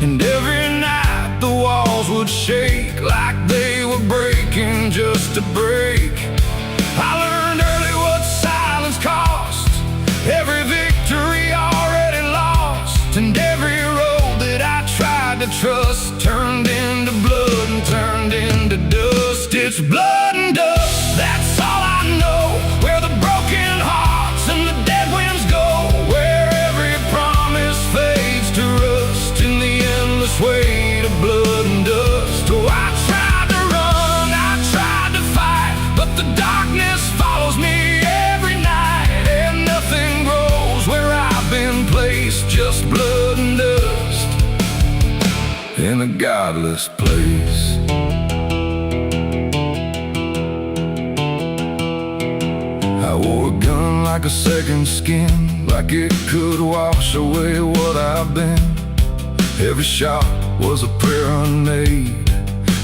And every night the walls would shake like they were breaking just to break. I learned early what silence cost, every victory already lost. And every road that I tried to trust turned into blood and turned into dust. It's blood and dust, that's all I know. Where the broken hearts and the dead winds go, where every promise fades to rust in the endless weight of blood and dust. Oh, I tried to run, I tried to fight, but the darkness follows me every night. And nothing grows where I've been placed, just blood and dust in a godless place. I wore a gun like a second skin, like it could wash away what I've been. Every shot was a prayer unmade,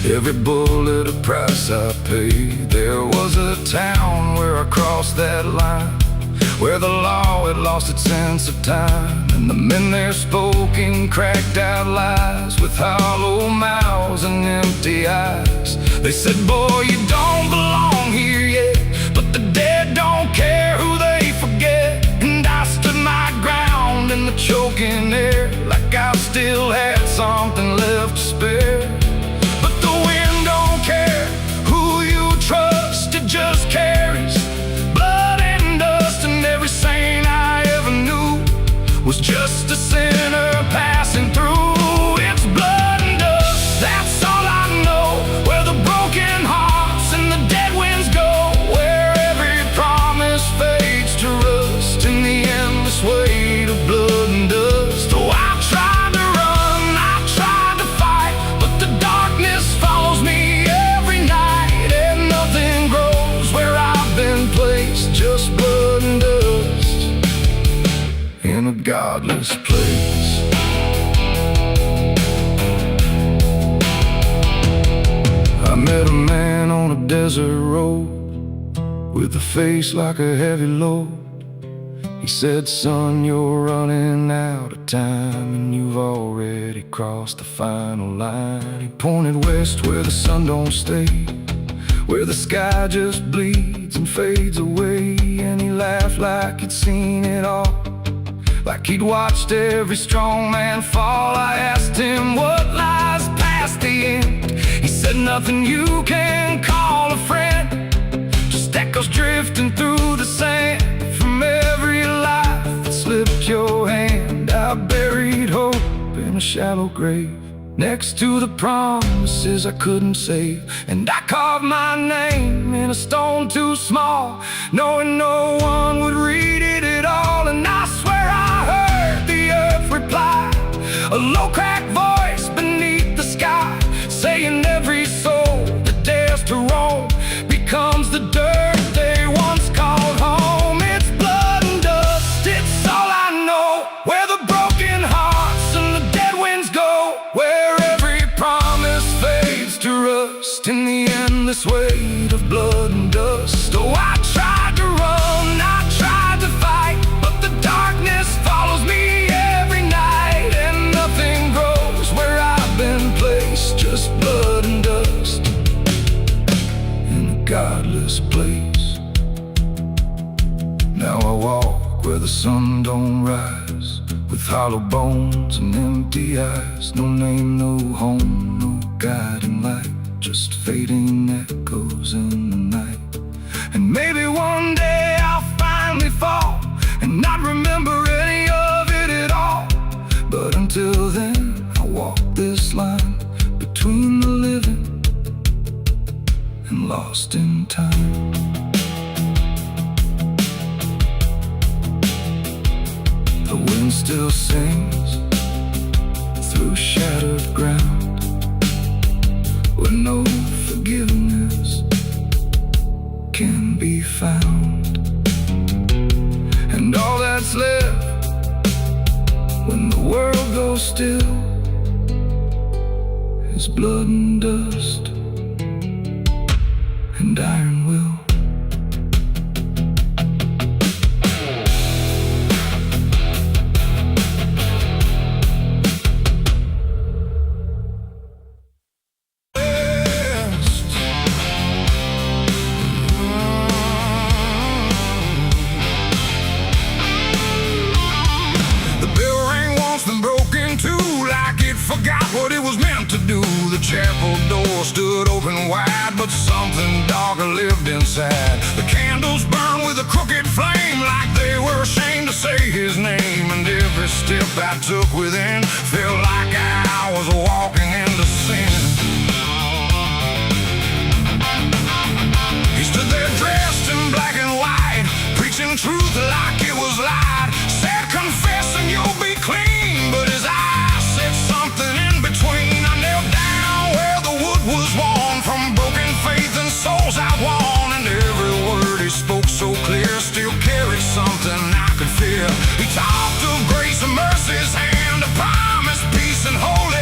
Every bullet a price I paid. There was a town where I crossed that line, where the law had lost its sense of time, and the men there spoke in cracked out lies, with hollow mouths and empty eyes. They said, boy, you don't belong here yet, but the dead don't care who they forget. And I stood my ground in the choking air, like I still had something left to spare. But the wind don't care who you trust, it just carries blood and dust. And every saint I ever knew was just a sinner passing through. It's blood and dust, that's all I know. Where the broken hearts and the dead winds go, where every promise fades to rust in the endless weight of blood and dust. Oh, I tried to run, I tried to fight, but the darkness follows me every night, and nothing grows where I've been placed, just blood and dust in a godless place. I met a man on a desert road with a face like a heavy load. He said, son, you're running out of time, and you've already crossed the final line. He pointed west where the sun don't stay, where the sky just bleeds and fades away. And he laughed like he'd seen it all, like he'd watched every strong man fall. I asked him what lies past the end. He said, nothing you can call a friend, just echoes drifting through the sand from every life that slipped your hand. I buried hope in a shallow grave, next to the promises I couldn't save. And I carved my name in a stone too small, knowing no one would read it at all. And I swear I heard the earth reply, a low cracked voice beneath the sky, saying every soul that dares to roam becomes the dirt they once called home. It's blood and dust, it's all I know. Where the broken hearts and the dead winds go, where every promise fades to rust in the endless weight of blood and dust. Oh, I tried to run, I tried to fight, but the darkness follows me every night, and nothing grows where I've been placed, just blood and dust in a godless place. Now I walk where the sun don't rise, with hollow bones and empty eyes. No name, no home, no guiding light, just fading echoes in the night. And maybe one day I'll finally fall and not remember any of it at all. But until then, I walk this line between the living and lost in time. The wind still sings through shattered ground, where no forgiveness can be found. And all that's left when the world goes still is blood and dust and iron will. Forgot what it was meant to do. The chapel door stood open wide, but something darker lived inside. The candles burned with a crooked flame, like they were ashamed to say his name. And every step I took within felt like I was walking into sin. He stood there dressed in black and white, preaching truth like it was lied. Said, confess and you'll be clean, but his eyes said something in between. I knelt down where the wood was worn from broken faith and souls I won. And every word he spoke so clear still carried something I could fear. He talked of grace and mercy's hand, a promise, peace and holy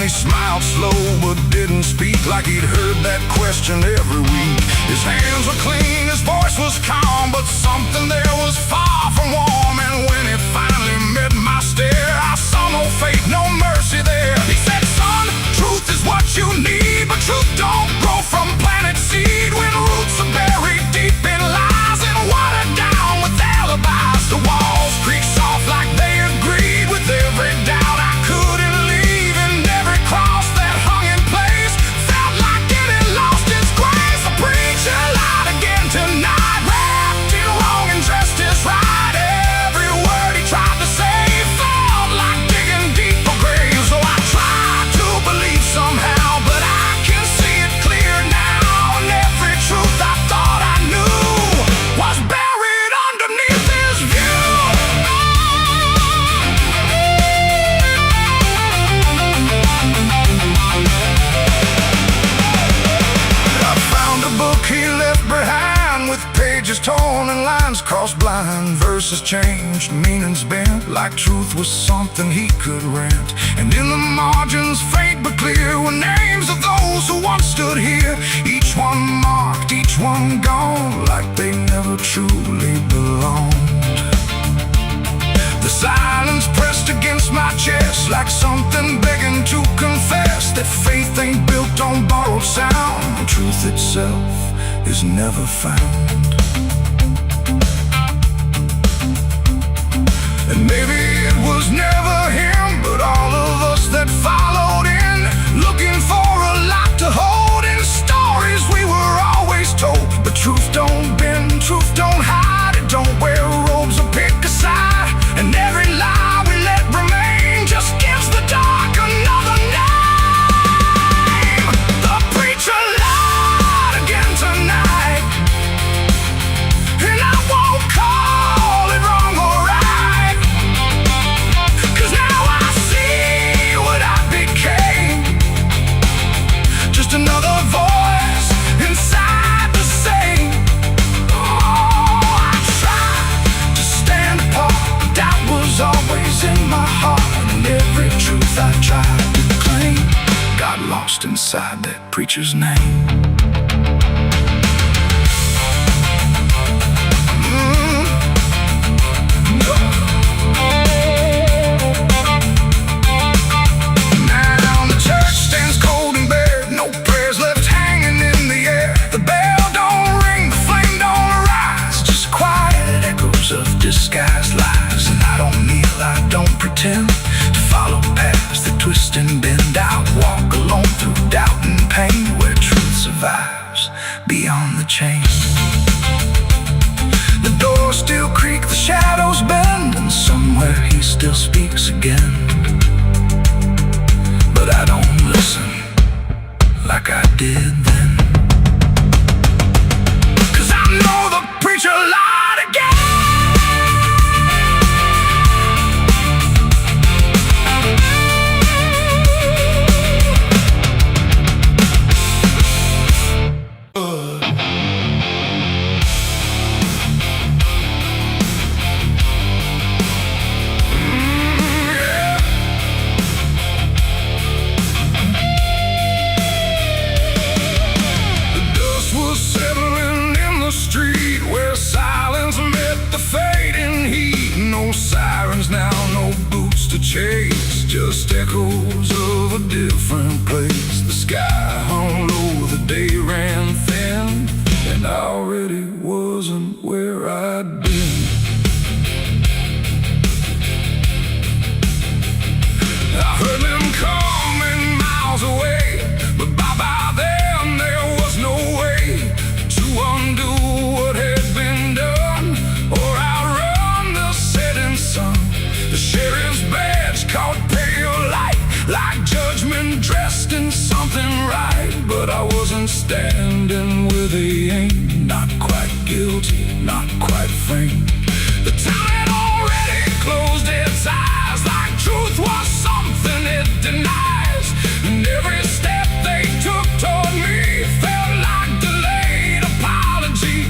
he smiled slow but didn't speak, like he'd heard that question every week. His hands were clean, his voice was calm, but something there was far from warm. And when he finally met my stare, I saw no fate, no mercy there. He said, son, truth is what you need, but truth don't grow from planted seed. When roots are buried deep in lies and watered down with alibis, the walls creak soft like they agreed with every doubt I couldn't leave. And every cross that hung in place felt like it had lost its grace. The preacher lied again tonight, wrapped in wrong and dressed as right. Every word he tried to say felt like digging deep for graves. So I tried to believe somehow, but I can see it clear now. And every truth I thought I knew was buried underneath his view. I found a book he left behind, with pages torn and lines crossed blind. Verses changed, meanings bent, like truth was something he could rent. And in the margins, faint but clear, were names of those who once stood here. Each one marked, each one gone, like they never truly belonged. The silence pressed against my chest, like something begging to confess that faith ain't built on borrowed sound. Truth itself is never found. And maybe it was never him, but all of us that followed in, looking for a lot to hold in stories we were always told. But truth don't bend, truth don't hide, it don't wear robes or pick a side. And every lie we let remain just gives the dark another name. The preacher lied again tonight, and I won't call it wrong or right, 'cause now I see what I became. Just another voice inside the same. Oh, I tried to stand apart, but doubt was always in my heart. And every truth I tried to claim got lost inside that preacher's name. Now the church stands cold and bare, no prayers left hanging in the air. The bell don't ring, the flame don't rise, just quiet echoes of disguised lies. And I don't kneel, I don't pretend to follow paths that twist and bend. I walk alone through doubt and pain, where truth survives beyond the chain. The doors still creak, the shadows bend, and somewhere he still speaks again. But I don't listen like I did then, 'cause I know the preacher lied again. The dust was settling in the street, where silence met the fading heat. No sirens now, no boots to chase, just echoes of a different place. The sky hung low, the day ran thin, and I already wasn't where I'd been. I heard them coming miles away, but by then there was no way to undo what had been done, or outrun the setting sun. The sheriff's badge caught pale light, like judgment dressed in something right. But I wasn't standing where they aimed, not quite guilty, not quite framed. The town had already closed its eyes, like truth was something it denies. And every step they took toward me felt like delayed apology.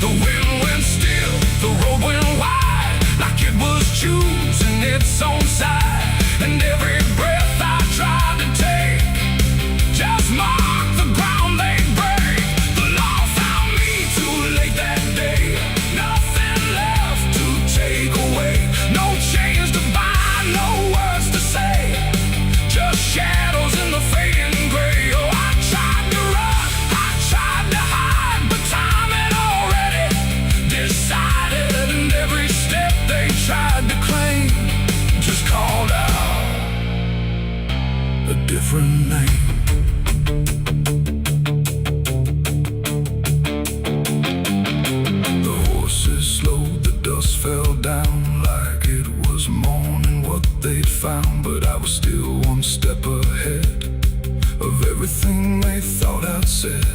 The wind went still, the road went wide, like it was choosing its own side. And every breath I tried to take different name. The horses slowed, the dust fell down like it was morning what they'd found. But I was still one step ahead of everything they thought I'd said.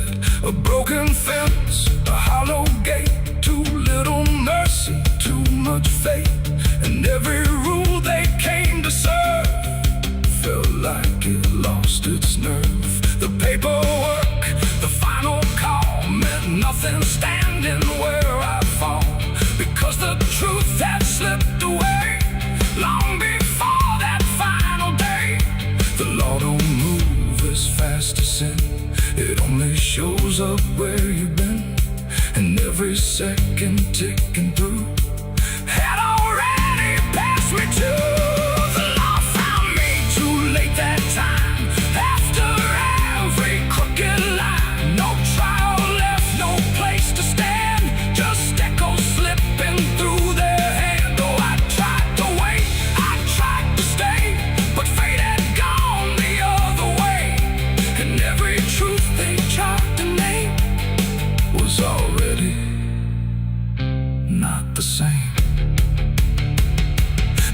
A broken fence, a hollow gate, too little mercy, too much faith. And every rule they came to serve felt like it lost its nerve. The paperwork, the final call, meant nothing standing where I fall, because the truth had slipped away long before that final day. The law don't move as fast as sin, it only shows up where you've been. And every second ticking through had already passed me too. The law found me too late that time, after every crooked line. No trial left, no place to stand, just echoes slipping through their hand. Oh, I tried to wait, I tried to stay, but fate had gone the other way. And every truth they tried to name was already not the same.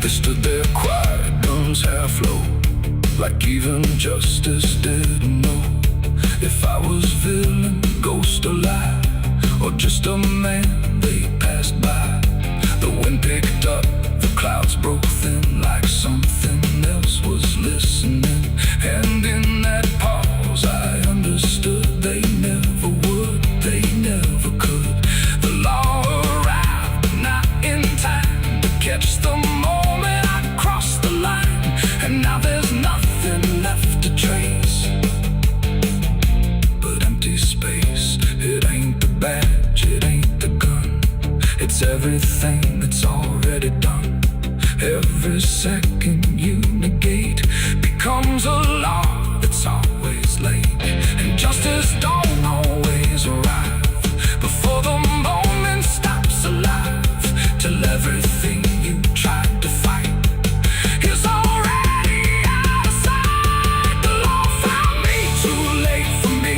They stood there quiet, guns half low, like even justice didn't know if I was villain, ghost or lie, or just a man they passed by. The wind picked up, the clouds broke thin, like something else was listening. And in that pause I understood they never would, they never could. The law arrived, not in time to catch the moment I crossed the line. And now there's nothing left to trace but empty space. It ain't the badge, it ain't the gun, it's everything that's already done. Every second you negate becomes a law that's always late. And justice don't always arrive before the moment stops alive, till everything you tried to fight is already out of sight. The law found me too late for me,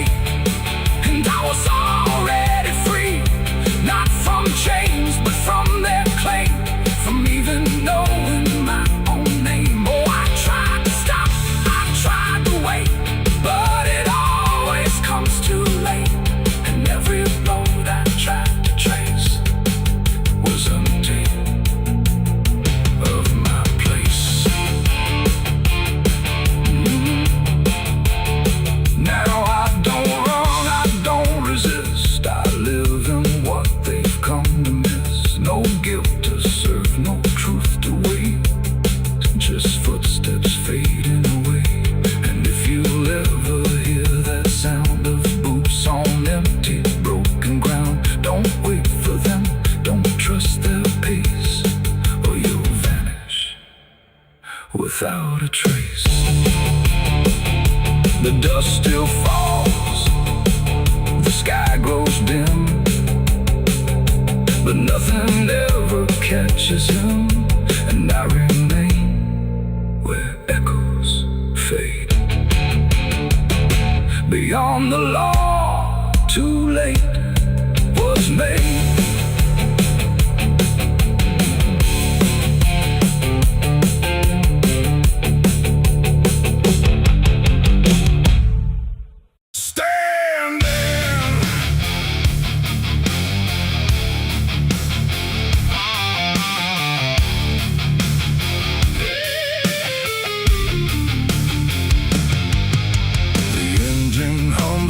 and I was already free, not from chains but from their claim, from even knowing my own name. Oh, I tried to stop, I tried to wait, but it always comes too late. And every road I tried to trace was empty of my place. Now I don't run, I don't resist, I live in what they've come to miss. No guilt to serve, no truth to wait, just footsteps fading away. And if you'll ever hear that sound of boots on empty, broken ground, don't wait for them, don't trust their pace, or you'll vanish without a trace. The dust still falls, the sky grows dim, but nothing ever catches him. And I remain where echoes fade. Beyond the law, too late was made.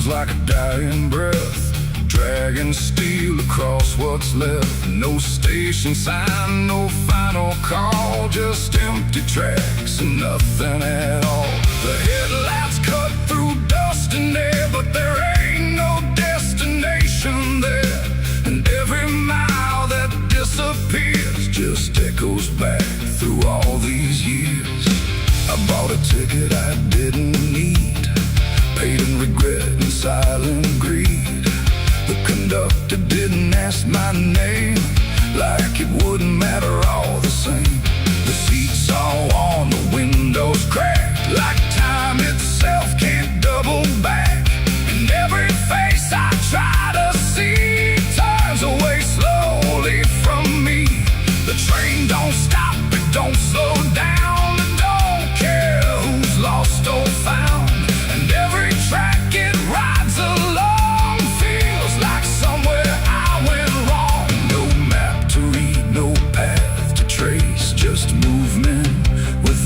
Like a dying breath, dragging steel across what's left. No station sign, no final call, just empty tracks and nothing at all. The headlights cut through dust and air, but there ain't no destination there. And every mile that disappears just echoes back through all these years. I bought a ticket I didn't need, paid in regret and silent greed. The conductor didn't ask my name, like it wouldn't matter all the same. The seats all on, the windows cracked, like time itself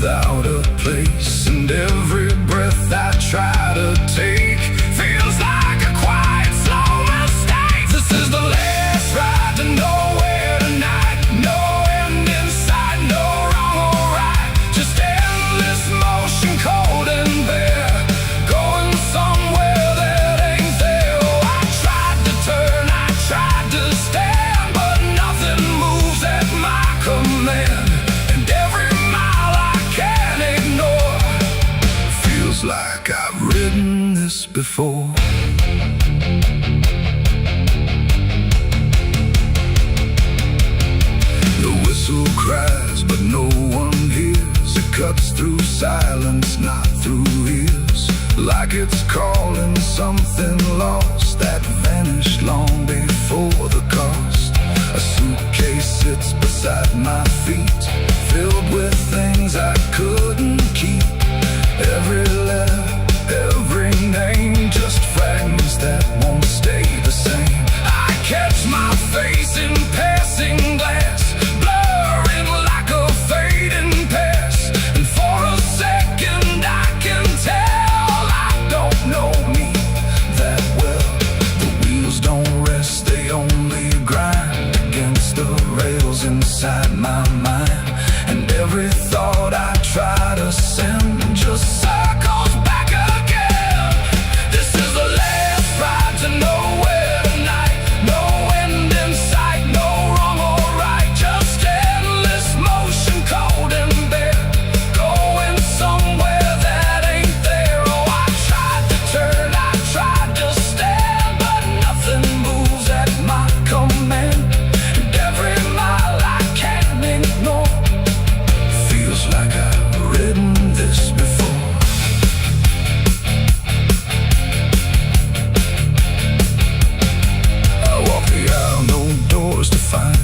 without a place, and every breath I try to take feels like a quiet, slow mistake. This is the last ride to nowhere tonight. No end in sight, no wrong or right, just endless motion, cold and bare, going somewhere that ain't there. Oh, I tried to turn, I tried to stand, but nothing moves at my command. And every mile I can't ignore feels like I've ridden this before. The whistle cries, but no one hears. It cuts through silence, not through ears, like it's calling something lost that vanished long before the cost. A suitcase sits beside my feet, filled with things I couldn't keep. Every letter, every name, just fragments that won't stay the same. I catch my face in passing glass, blurring like a fading past, and for a second I can tell I don't know me that well. The wheels don't rest, they only grind against the rails inside my mind, and every thought I try to send just circles back again. This is the last ride to nowhere tonight. No end in sight, no wrong or right, just endless motion, cold and bare, going somewhere that ain't there. Oh, I tried to turn, I tried to stand, but nothing moves at my command. And every mile I can't ignore feels like I've ridden this before. I walk the aisle, no doors to find,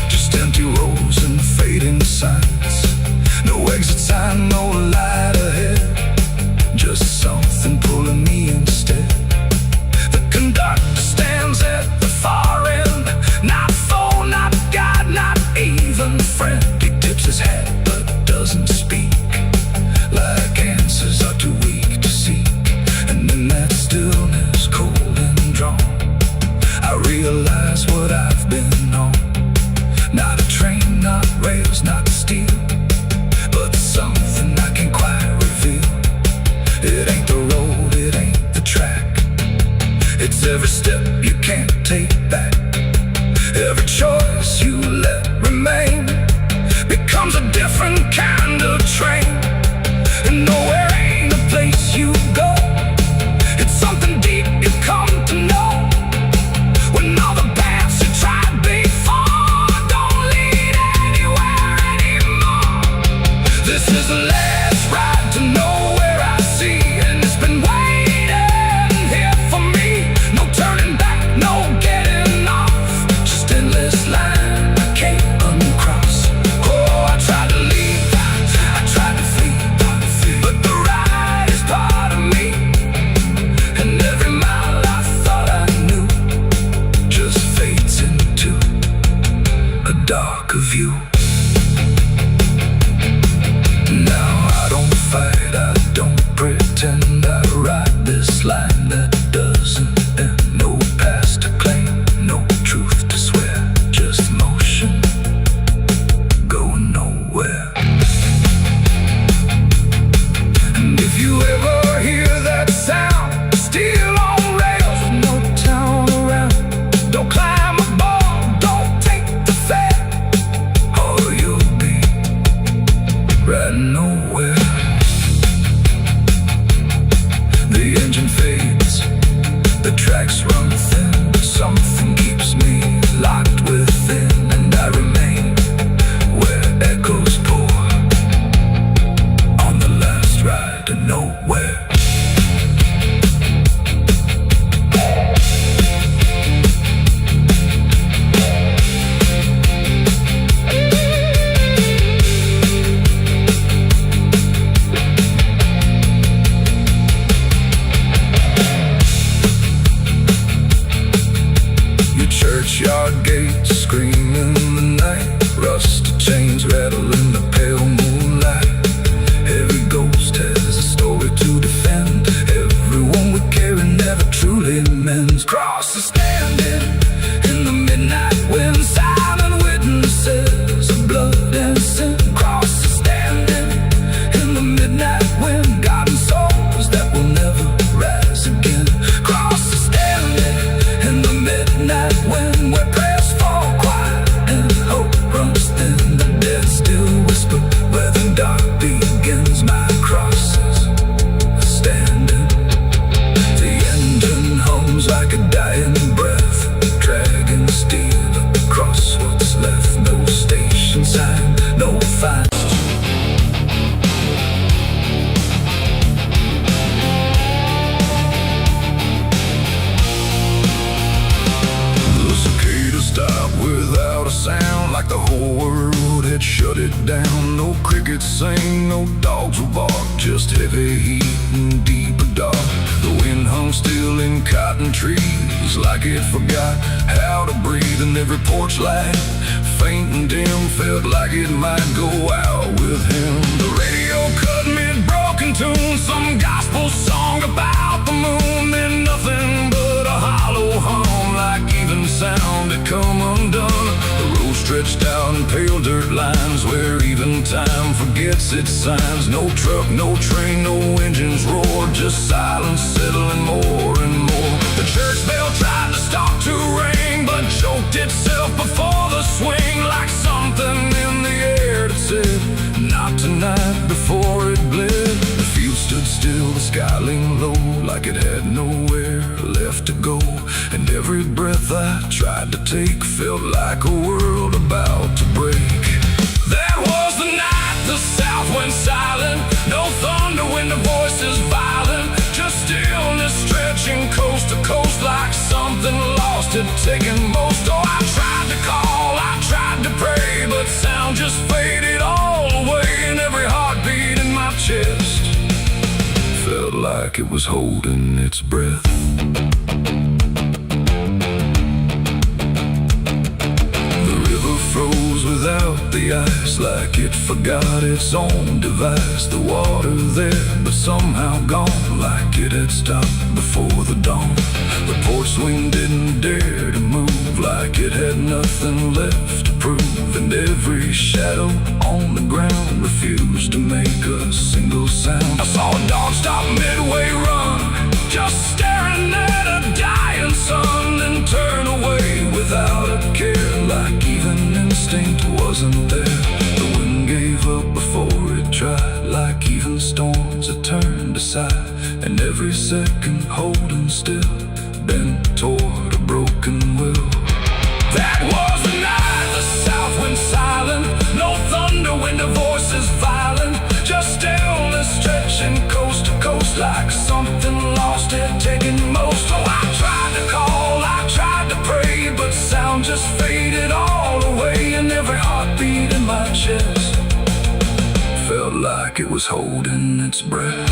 just empty rows and fading signs. No exit sign, no light ahead, just something pulling me instead. The conductor stands at the far end, not foe, not guide, not even friend. He tips his hat but doesn't speak, like answers are too weak to seek. And in that stillness, cold and drawn, I realize what I've been on. Not a train, not rails, not steel, but something I can't quite reveal. It ain't the road, it ain't the track, it's every step you can't take back. Every choice you let remain becomes a different kind of train. And nowhere ain't a place you go, it's something deep you come to know. When all the paths you tried before don't lead anywhere anymore. This is the last ride to nowhere I see, and it's been waiting here for me. No turning back, no getting off, just endless line I can't uncross. Oh, I tried to leave, I tried to flee, but the ride is part of me. And every mile I thought I knew just fades into a darker view. Now I don't fight, I don't pretend, I ride this line that doesn't end. No past to claim, no truth to swear, just motion, going nowhere. And if you ever hear that sound, still on rails with no town around, don't climb aboard, don't take the fare, or you'll be riding nowhere. The engine fades, the tracks run thin, but something keeps me locked within, and I remain where echoes pour on the last ride to nowhere. no crickets sing, no dogs will bark, just heavy heat and deeper dark. The wind hung still in cotton trees, like it forgot how to breathe. And every porch light, faint and dim, felt like it might go out with him. The radio cut mid-broken tune, some gospel song about the moon. Then nothing but a hollow hum, like even sound had come undone. The road stretched out in pale dirt lines, where even time forgets its signs. No truck, no train, no engines roar, just silence settling more and more. The church bell tried to stop to ring, but choked itself before the swing, like something in the air that said, not tonight, before it bled. The field stood still, the sky leaned low, like it had nowhere left to go. And every breath I tried to take felt like a world about to break. That was the night the south went silent. No thunder when the voices violent, just stillness stretching coast to coast, like something lost had taken most. Oh, I tried to call, I tried to pray, but sound just faded all away. And every heartbeat in my chest felt like it was holding its breath. Froze without the ice, like it forgot its own device. The water there, but somehow gone, like it had stopped before the dawn. The porch swing didn't dare to move, like it had nothing left to prove. And every shadow on the ground refused to make a single sound. I saw a dog stop midway run, just staring at a dying sun, then turn away without a care, like even instinct wasn't there. The wind gave up before it tried, like even storms had turned aside. And every second holding still, bent toward a broken will. That was the night the south went silent. No thunder when the voices violent, just stillness stretching coast to coast, like something lost had taken most. Oh, I tried to call, I tried to pray, but sound just faded all away. And every heartbeat in my chest felt like it was holding its breath.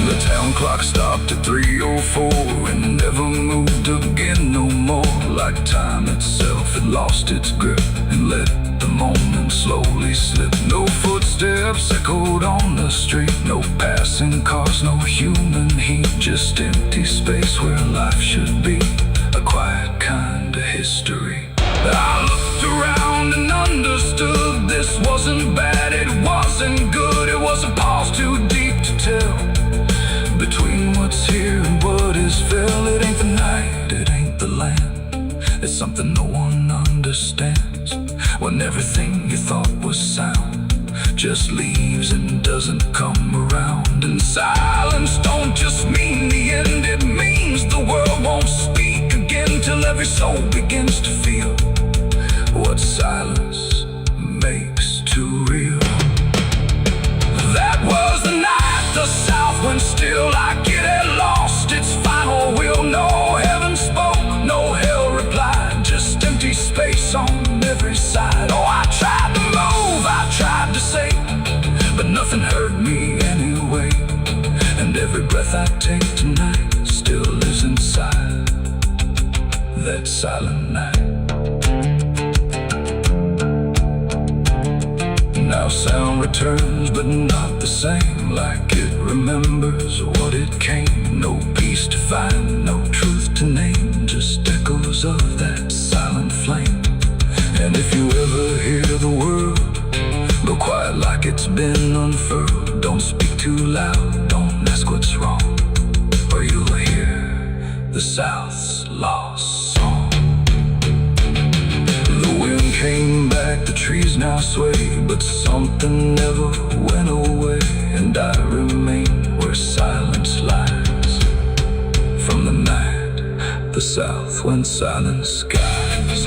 The town clock stopped at 3:04 and never moved again no more, like time itself had lost its grip and let the moment slowly slip. No footsteps echoed on the street, no passing cars, no human heat, just empty space where life should be, a quiet kind of history. I looked around and understood this wasn't bad, it wasn't good, it was a pause too deep to tell. Between what's here and what is fell, it ain't the night, it ain't the land. It's something no one understands, when everything you thought was sound just leaves and doesn't come around. And silence don't just mean the end, it means the world won't speak again, till every soul begins to feel what silence makes too real. That was the night the south went still, like it had lost its final will. No heaven spoke, no hell replied, just empty space on every side. Oh, I tried to move, I tried to say, but nothing heard me anyway. And every breath I take tonight still lives inside that silent night. Now sound returns, but not the same, like it remembers what it came. No peace to find, no truth to name, just echoes of that silent flame. And if you ever hear the world go quiet like it's been unfurled, don't speak too loud, don't ask what's wrong, or you'll hear the South's lost song. The wind came back, the trees now sway, but something never went away. And I remain where silence lies, from the night the South went silent skies.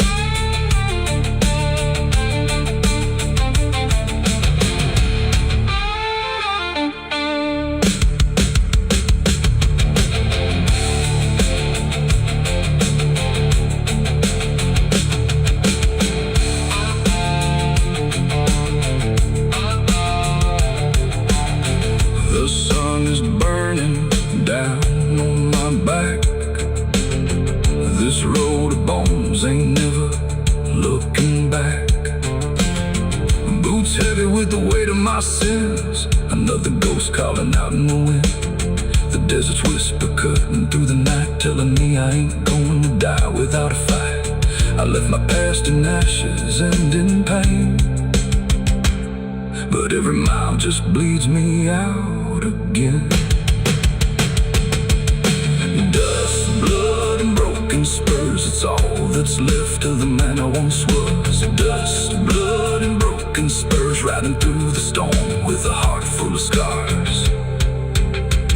with the weight of my sins. Another ghost calling out in the wind. The desert's whisper cutting through the night, telling me I ain't going to die without a fight. I left my past in ashes and in pain, but every mile just bleeds me out again. Dust, blood, and broken spurs, it's all that's left of the man I once was. Dust, blood, and broken spurs, riding through the storm with a heart full of scars.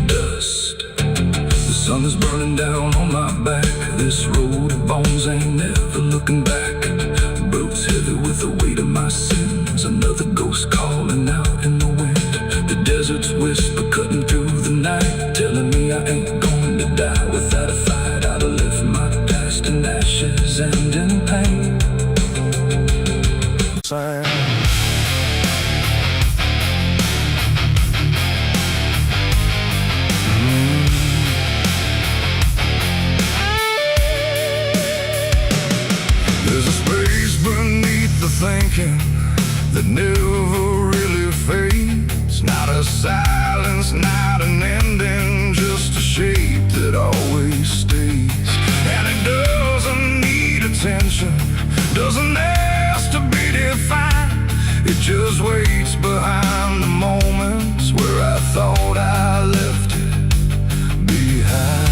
Dust, the sun is burning down on my back. This road of bones ain't never looking back. Boots heavy with the weight of my sins. Another ghost calling out in the wind. The desert's whisper cutting through the night, telling me I ain't going to die without a fight. I'd have left my past in ashes and in pain. There's a space beneath the thinking that never really fades. Not a silence, not an ending, just a shape that always stays. And it doesn't need attention, doesn't ask to be defined. It just waits behind the moments where I thought I left it behind.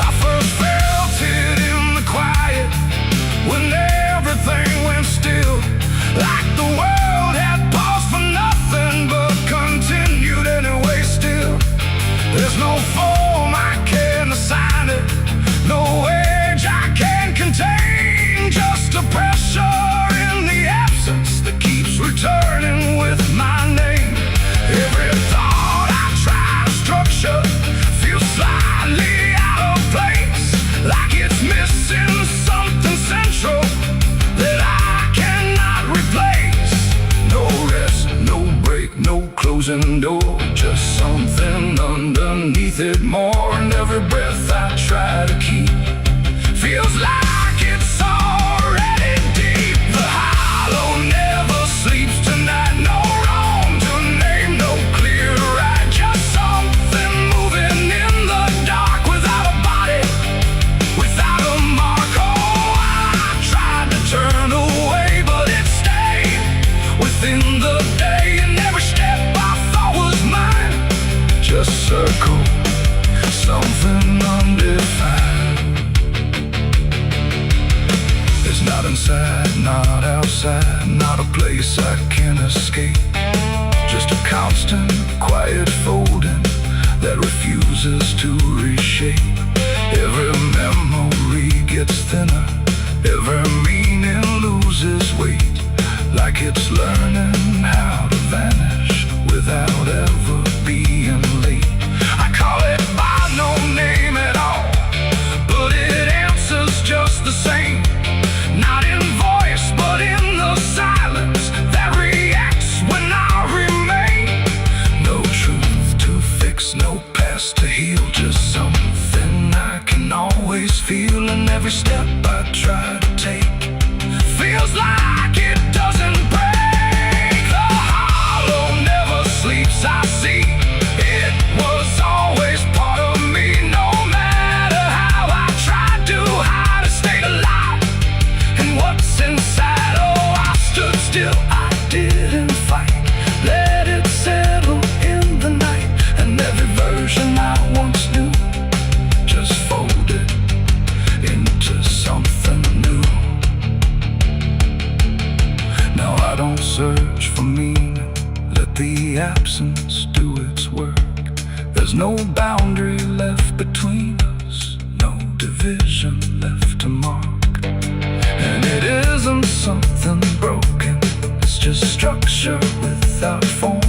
I first felt it in the quiet, when everything went still, like the world had paused for nothing but continued anyway still. There's no form I can assign it, no age I can contain, just a pressure in the absence that keeps returning with my name. Every thought I try to structure feels slightly out of place, like it's missing something central that I cannot replace. No rest, no break, no closing door, just something underneath it more. And every breath I try to keep feels like it's already deep. The hollow never sleeps tonight. No wrong to name, no clear right, just something moving in the dark without a body, without a mark. Oh, I tried to turn away, but it stayed within the day. And every step I thought was mine just circled something undefined. It's not inside, not outside, not a place I can escape, just a constant, quiet folding that refuses to reshape. Every memory gets thinner, every meaning loses weight, like it's learning how to vanish without ever being late. I call it by no name at all, but it answers just the same. Not in voice, but in the silence that reacts when I remain. No truth to fix, no past to heal, just something I can always feel. And every step I try to take feels like it doesn't break. The hollow never sleeps, I see. It was always part of me, no matter how I tried to hide or stay alive. And what's inside, oh, I stood still, I didn't fight, let it settle in the night. And every version I once knew just folded into something new. Now I don't search for meaning, let the absence do its work. There's no boundary left between us, no division left to mark. And it isn't something broken, it's just structure without form,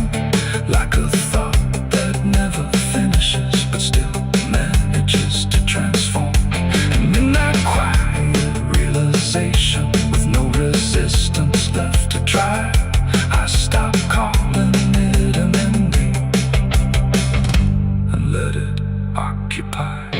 like a thought that never finishes but still manages to transform. And in that quiet realization, with no resistance left to try, I stop calling it an ending and let it occupy.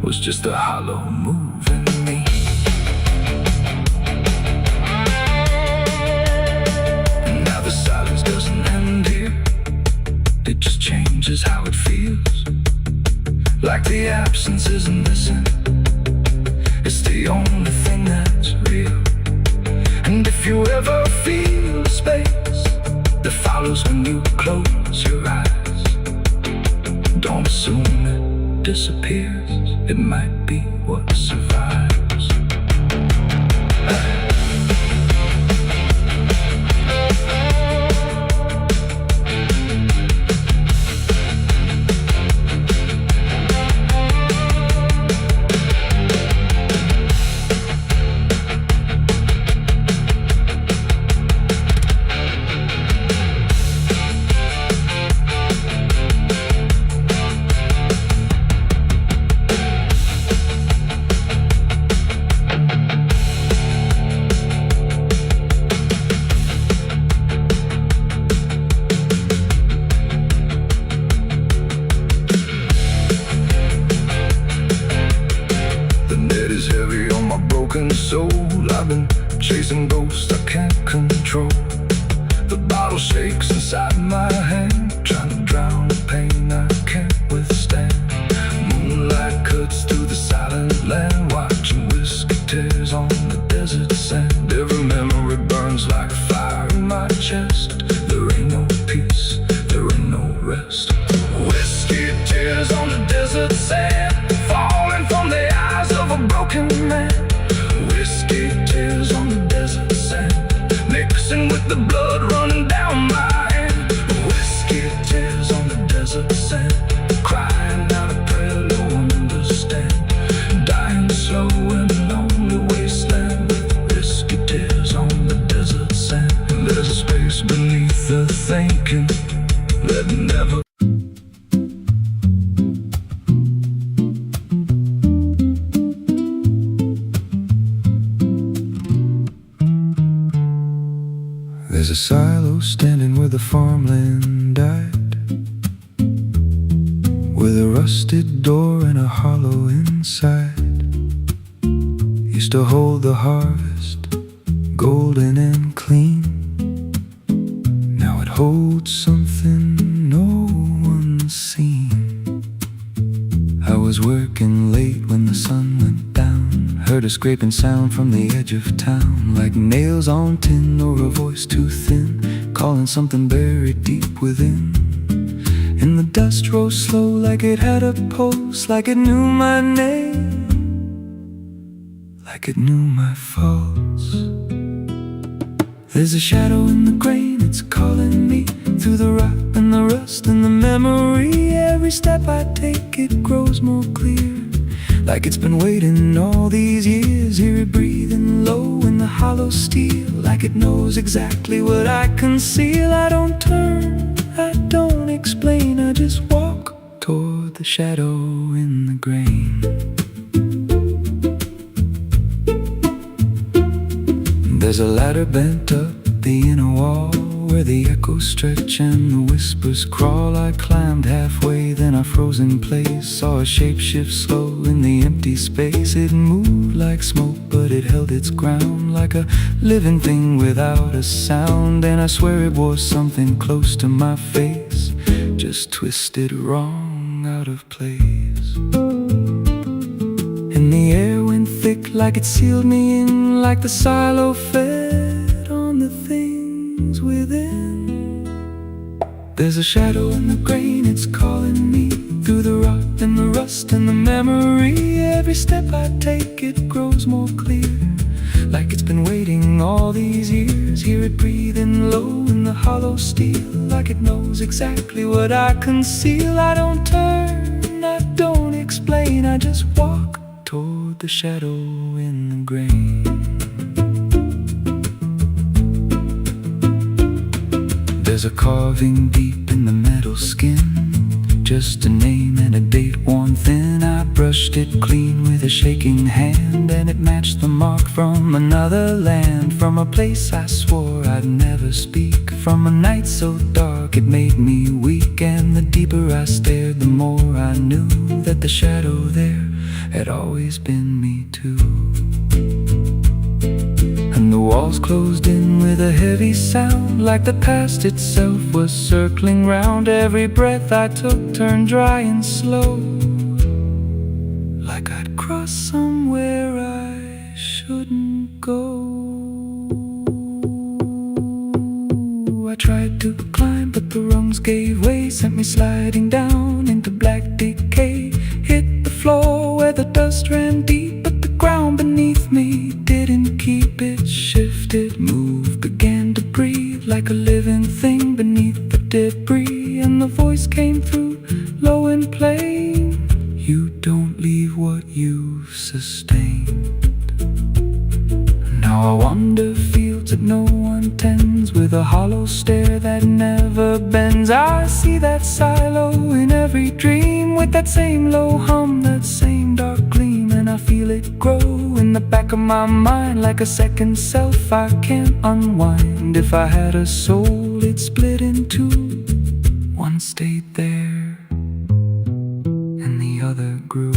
was just a hollow move in me. And now the silence doesn't end here. It just changes how it feels. Like the absence isn't missing. It's the only thing that's real. And if you ever feel a space that follows when you close your eyes, don't assume it disappears. It might be what survives. Soul, I've been chasing ghosts I can't control. The bottle shakes inside my hand, trying to drown the pain I can't withstand. Moonlight cuts through the silent land, watching whiskey tears on the desert sand. Every memory burns like fire in my chest. There ain't no peace, there ain't no rest. Whiskey tears on the desert sand, falling from the eyes of a broken man. Whiskey tears on the desert sand, mixing with the blood running down my hand. Whiskey tears on the desert sand, crying out a prayer no one understands. Dying slow in a lonely wasteland, whiskey tears on the desert sand. There's a space beneath the thinking that never. There's a silo standing where the farmland died, with a rusted door and a hollow inside. Used to hold the harvest, golden and clean. Now it holds something no one's seen. I was working late when the sun went down, heard a scraping sound from the edge of town, like nails on tin or a voice too thin, calling something buried deep within. And the dust rose slow like it had a pulse, like it knew my name, like it knew my faults. There's a shadow in the grain, it's calling me through the rot and the rust and the memory. Every step I take, it grows more clear, like it's been waiting all these years. Hear it breathing low in the hollow steel, like it knows exactly what I conceal. I don't turn, I don't explain, I just walk toward the shadow in the grain. There's a ladder bent up the inner wall, where the echoes stretch and the whispers crawl. I climbed halfway, then I froze in place, saw a shape shift slow in the empty space. It moved like smoke, but it held its ground, like a living thing without a sound. And I swear it was something close to my face, just twisted wrong, out of place. And the air went thick, like it sealed me in, like the silo fed on the things within. There's a shadow in the grain, it's calling me through the rot and the rust and the memory. Every step I take, it grows more clear, like it's been waiting all these years. Hear it breathing low in the hollow steel, like it knows exactly what I conceal. I don't turn, I don't explain, I just walk toward the shadow in the grain. There's a carving deep in the metal skin, just a name and a date worn thin. I brushed it clean with a shaking hand, and it matched the mark from another land, from a place I swore I'd never speak, from a night so dark it made me weak. And the deeper I stared, the the more I knew that the shadow there had always been me too. And the walls closed in with a heavy sound, like the past itself was circling round. Every breath I took turned dry and slow, like I'd crossed somewhere I shouldn't go. I tried to climb, but the rungs gave way, sent me sliding down into black decay. Hit the floor where the dust ran deep, but the ground beneath me didn't keep it. Shifted, moved, began to breathe like a living thing beneath the debris. And the voice came through, low and plain: you don't leave what you've sustained. Now I wander fields that no one tends, with a hollow stare that never bends. I see that silo in every dream, with that same low hum, that same dark gleam. And I feel it grow in the back of my mind, like a second self I can't unwind. If I had a soul, it'd split in two. One stayed there, and the other grew.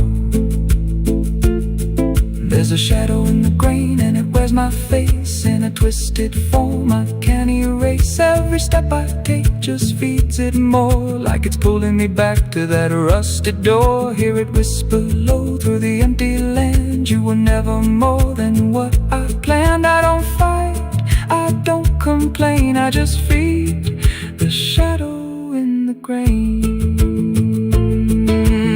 There's a shadow in the grain, and it wears my face in a twisted form I can't erase. Every step I take just feeds it more, like it's pulling me back to that rusted door. Hear it whisper low through the empty land: you were never more than what I planned. I don't fight, I don't complain, I just feed the shadow in the grain.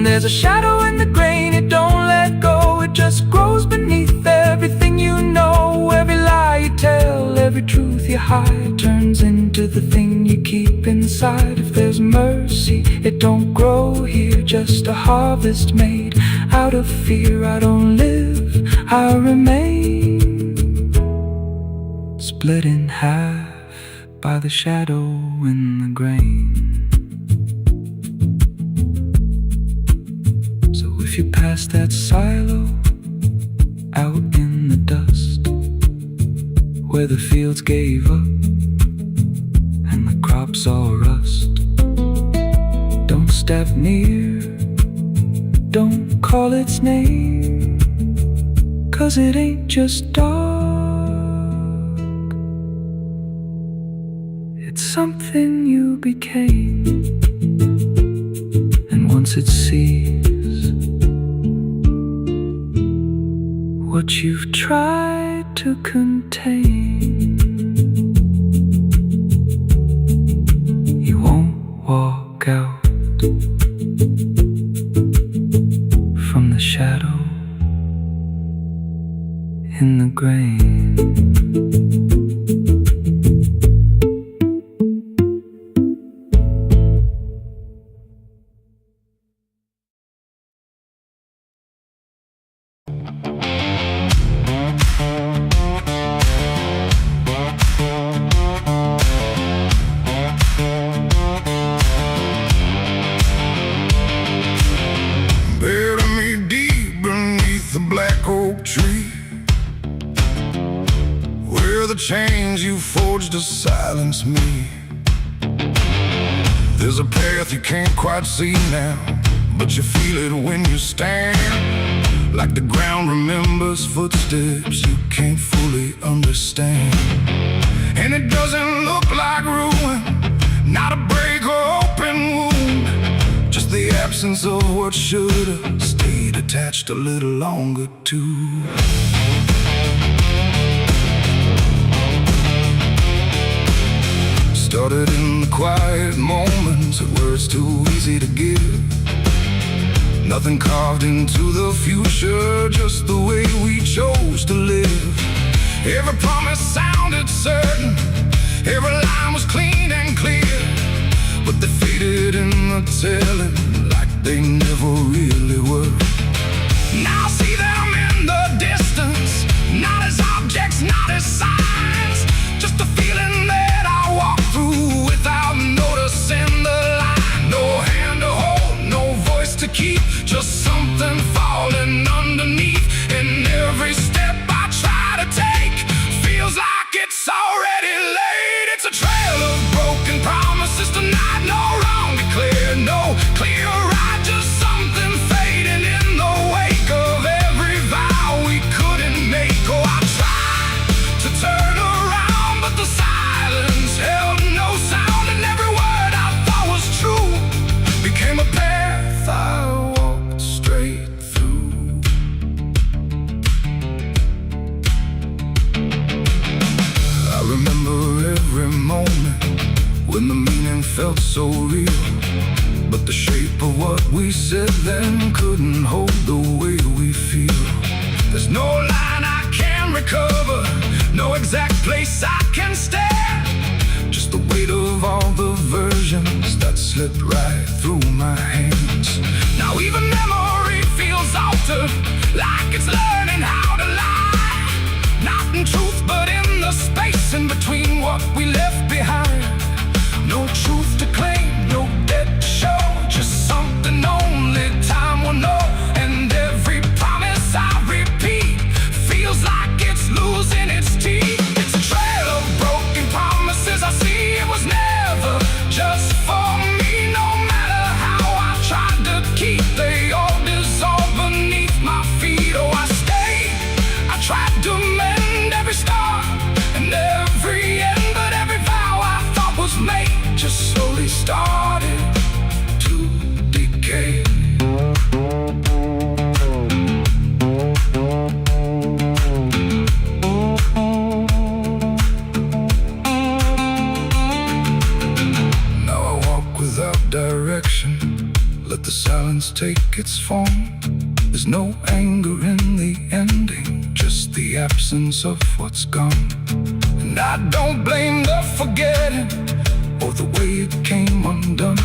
There's a shadow in the grain, it don't let go. It just grows beneath everything you know. Every lie you tell, every truth you hide, turns into the thing you keep inside. If there's mercy, it don't grow here, just a harvest made out of fear. I don't live, I remain, split in half by the shadow in the grain. If you pass that silo out in the dust, where the fields gave up and the crops all rust, don't step near, don't call its name, 'cause it ain't just dark, it's something you became. And once it sees what you've tried to contain, you won't walk out from the shadow in the grain. Chains you forged to silence me. There's a path you can't quite see now, but you feel it when you stand. Like the ground remembers footsteps you can't fully understand. And it doesn't look like ruin, not a break or open wound, just the absence of what should've stayed attached a little longer too. Started in the quiet moments where it's too easy to give. Nothing carved into the future, just the way we chose to live. Every promise sounded certain, every line was clean and clear, but they faded in the telling like they never really were. Now I see them in the distance, not as objects, not as signs, just a feeling that I walk through without noticing the line. No hand to hold, no voice to keep, just something falling underneath. And every step I try to take feels like it's already late. It's a trail of broken promises tonight, no wrong declared, no clear right. But the shape of what we said then couldn't hold the way we feel. There's no line I can recover, no exact place I can stand. Just the weight of all the versions that slipped right through my hands. Now even memory feels altered, like it's learning how to lie. Not in truth, but in the space in between what we left behind. No truth to claim, no debt to show, just something only time will know. And every promise I repeat feels like it's losing its teeth. It's a trail of broken promises I see. It was never just for me. No matter how I tried to keep, they all dissolve beneath my feet. Oh, I stayed, I tried to mend every star and every end, but every vow I thought was made just slowly started to decay. Now I walk without direction, let the silence take its form. There's no anger in the ending, just the absence of what's gone. And I don't blame the forgetting or the way it came undone.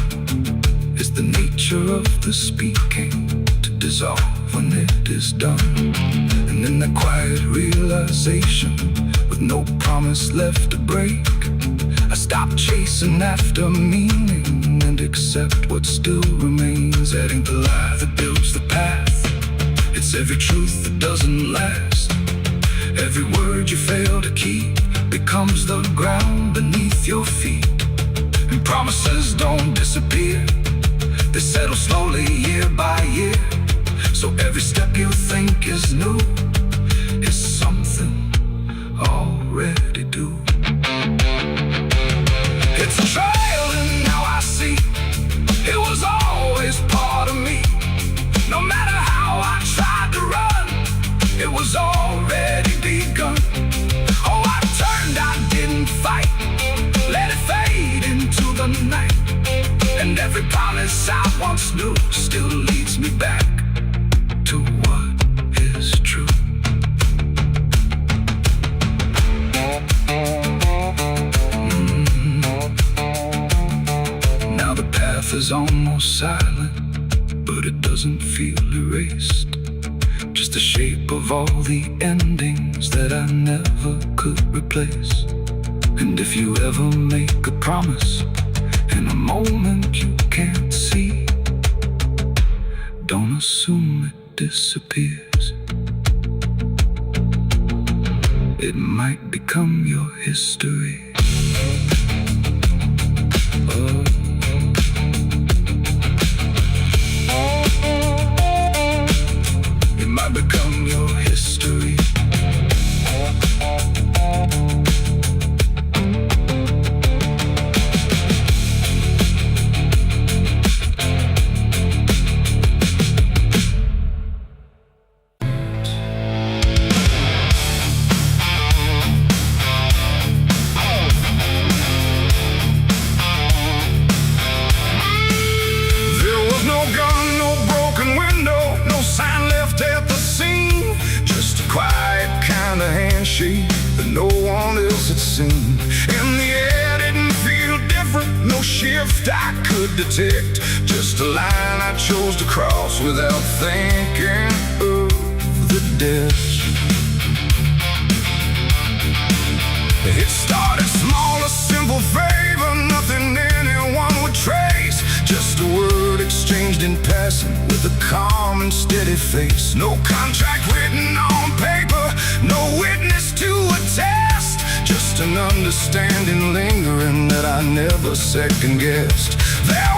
It's the nature of the speaking to dissolve when it is done. And in the quiet realization, with no promise left to break, I stop chasing after meaning and accept what still remains. Adding the lie that builds the path, it's every truth that doesn't last. Every word you fail to keep becomes the ground beneath your feet. And promises don't disappear, they settle slowly year by year. So every step you think is new is something already due. It's a trail and now I see it was always part of me. No matter how I tried to run, it was already begun. Oh, I turned, I didn't fight, let it fade into the night. And every promise I once knew still leads me back to what is true. Now the path is almost silent, but it doesn't feel erased. Just the shape of all the endings that I never could replace. And if you ever make a promise in a moment you can't see, don't assume it disappears. It might become your history. Oh. It might become your history. That no one else had seen. In the air didn't feel different, no shift I could detect. Just a line I chose to cross without thinking of the ditch. It started small, a simple favor, nothing anyone would trace. Just a word exchanged in passing with a calm and steady face. No contract written on paper, no witness to attest. Just an understanding lingering that I never second guessed. There